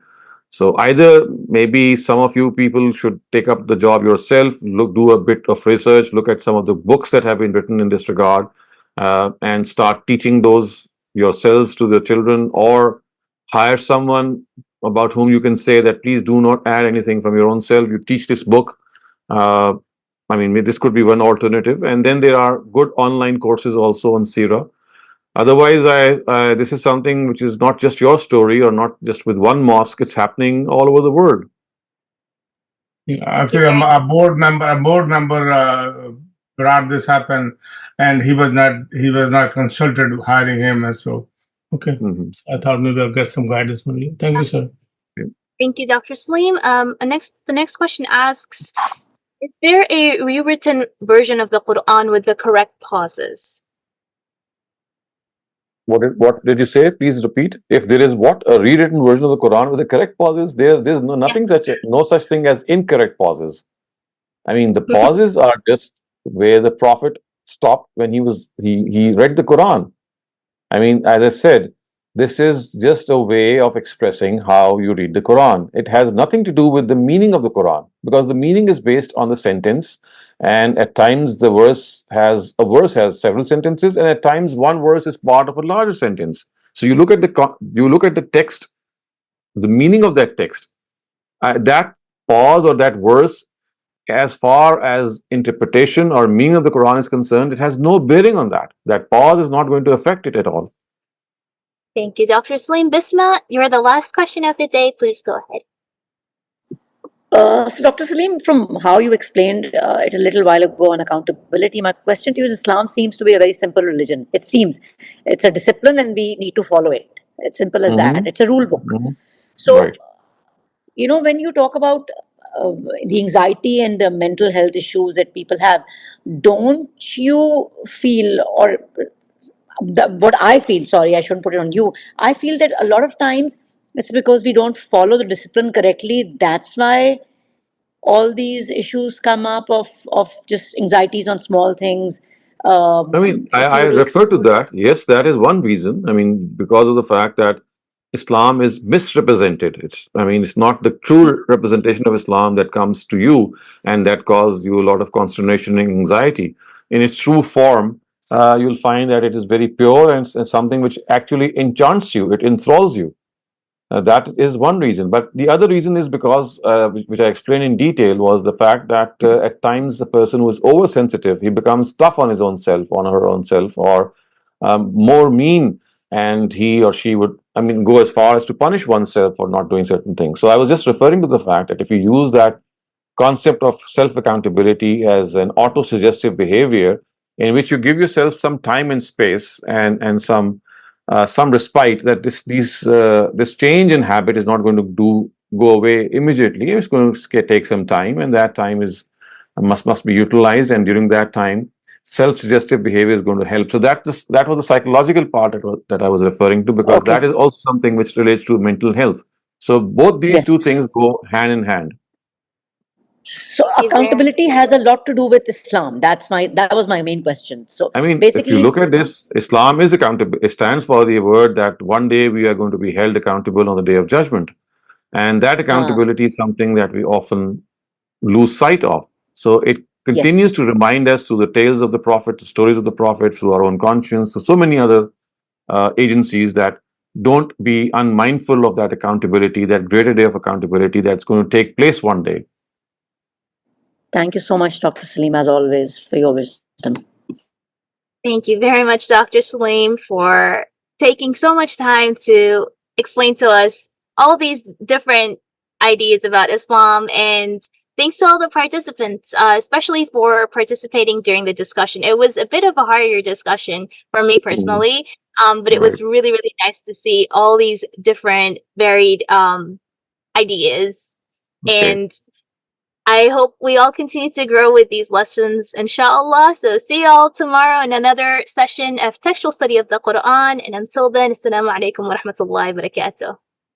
So either maybe some of you people should take up the job yourself, do a bit of research, look at some of the books that have been written in this regard, and start teaching those yourselves to the children, or hire someone about whom you can say that please do not add anything from your own self. You teach this book. I mean, this could be one alternative. And then there are good online courses also on Seerah. Otherwise, this is something which is not just your story or not just with one mosque. It's happening all over the world. Actually, a board member brought this up, and he was not consulted hiring him, and so okay. I thought maybe I'll get some guidance from you. Thank you, sir. Thank you, Dr. Saleem. The next question asks, is there a rewritten version of the Qur'an with the correct pauses? What did you say? Please repeat. If there is what? A rewritten version of the Quran with the correct pauses? There's nothing no such thing as incorrect pauses. I mean, the pauses are just where the Prophet stopped when he read the Quran. I mean, as I said, this is just a way of expressing how you read the Quran. It has nothing to do with the meaning of the Quran, because the meaning is based on the sentence, and at times a verse has several sentences, and at times one verse is part of a larger sentence. So you look at the text, the meaning of that text, that pause or that verse, as far as interpretation or meaning of the Quran is concerned, it has no bearing on that. That pause is not going to affect it at all. Thank you, Dr. Saleem. Bisma, you're the last question of the day. Please go ahead. So, Dr. Saleem, from how you explained it a little while ago on accountability, my question to you is, Islam seems to be a very simple religion. It seems it's a discipline and we need to follow it. It's simple as that. It's a rule book. So, Right. you know, when you talk about the anxiety and the mental health issues that people have, don't you feel, or what I feel, sorry, I shouldn't put it on you, I feel that a lot of times it's because we don't follow the discipline correctly. That's why all these issues come up of just anxieties on small things. I mean, I refer to that. Yes, that is one reason. I mean, because of the fact that Islam is misrepresented. It's not the true representation of Islam that comes to you and that causes you a lot of consternation and anxiety. In its true form, you'll find that it is very pure and something which actually enchants you, it enthralls you. That is one reason. But the other reason is because, which I explained in detail, was the fact that at times the person who is oversensitive, he becomes tough on his own self, on her own self, or more mean, and he or she would, go as far as to punish oneself for not doing certain things. So I was just referring to the fact that if you use that concept of self-accountability as an auto-suggestive behavior in which you give yourself some time and space and some respite, that this change in habit is not going to go away immediately. It's going to take some time, and that time must be utilized. And during that time, self-suggestive behavior is going to help. So that was the psychological part that I was referring to, because that is also something which relates to mental health. So both these two things go hand in hand. So accountability has a lot to do with Islam. That was my main question. So if you look at this, Islam is accountable. It stands for the word that one day we are going to be held accountable on the day of judgment. And that accountability is something that we often lose sight of. So it continues to remind us through the tales of the Prophet, the stories of the Prophet, through our own conscience, so many other agencies, that don't be unmindful of that accountability, that greater day of accountability that's going to take place one day. Thank you so much, Dr. Saleem, as always, for your wisdom. Thank you very much, Dr. Saleem, for taking so much time to explain to us all these different ideas about Islam. And thanks to all the participants, especially for participating during the discussion. It was a bit of a harder discussion for me personally, but it was really, really nice to see all these different varied ideas. And I hope we all continue to grow with these lessons, inshallah. So see you all tomorrow in another session of textual study of the Quran. And until then, assalamu alaikum wa rahmatullahi wa barakatuh.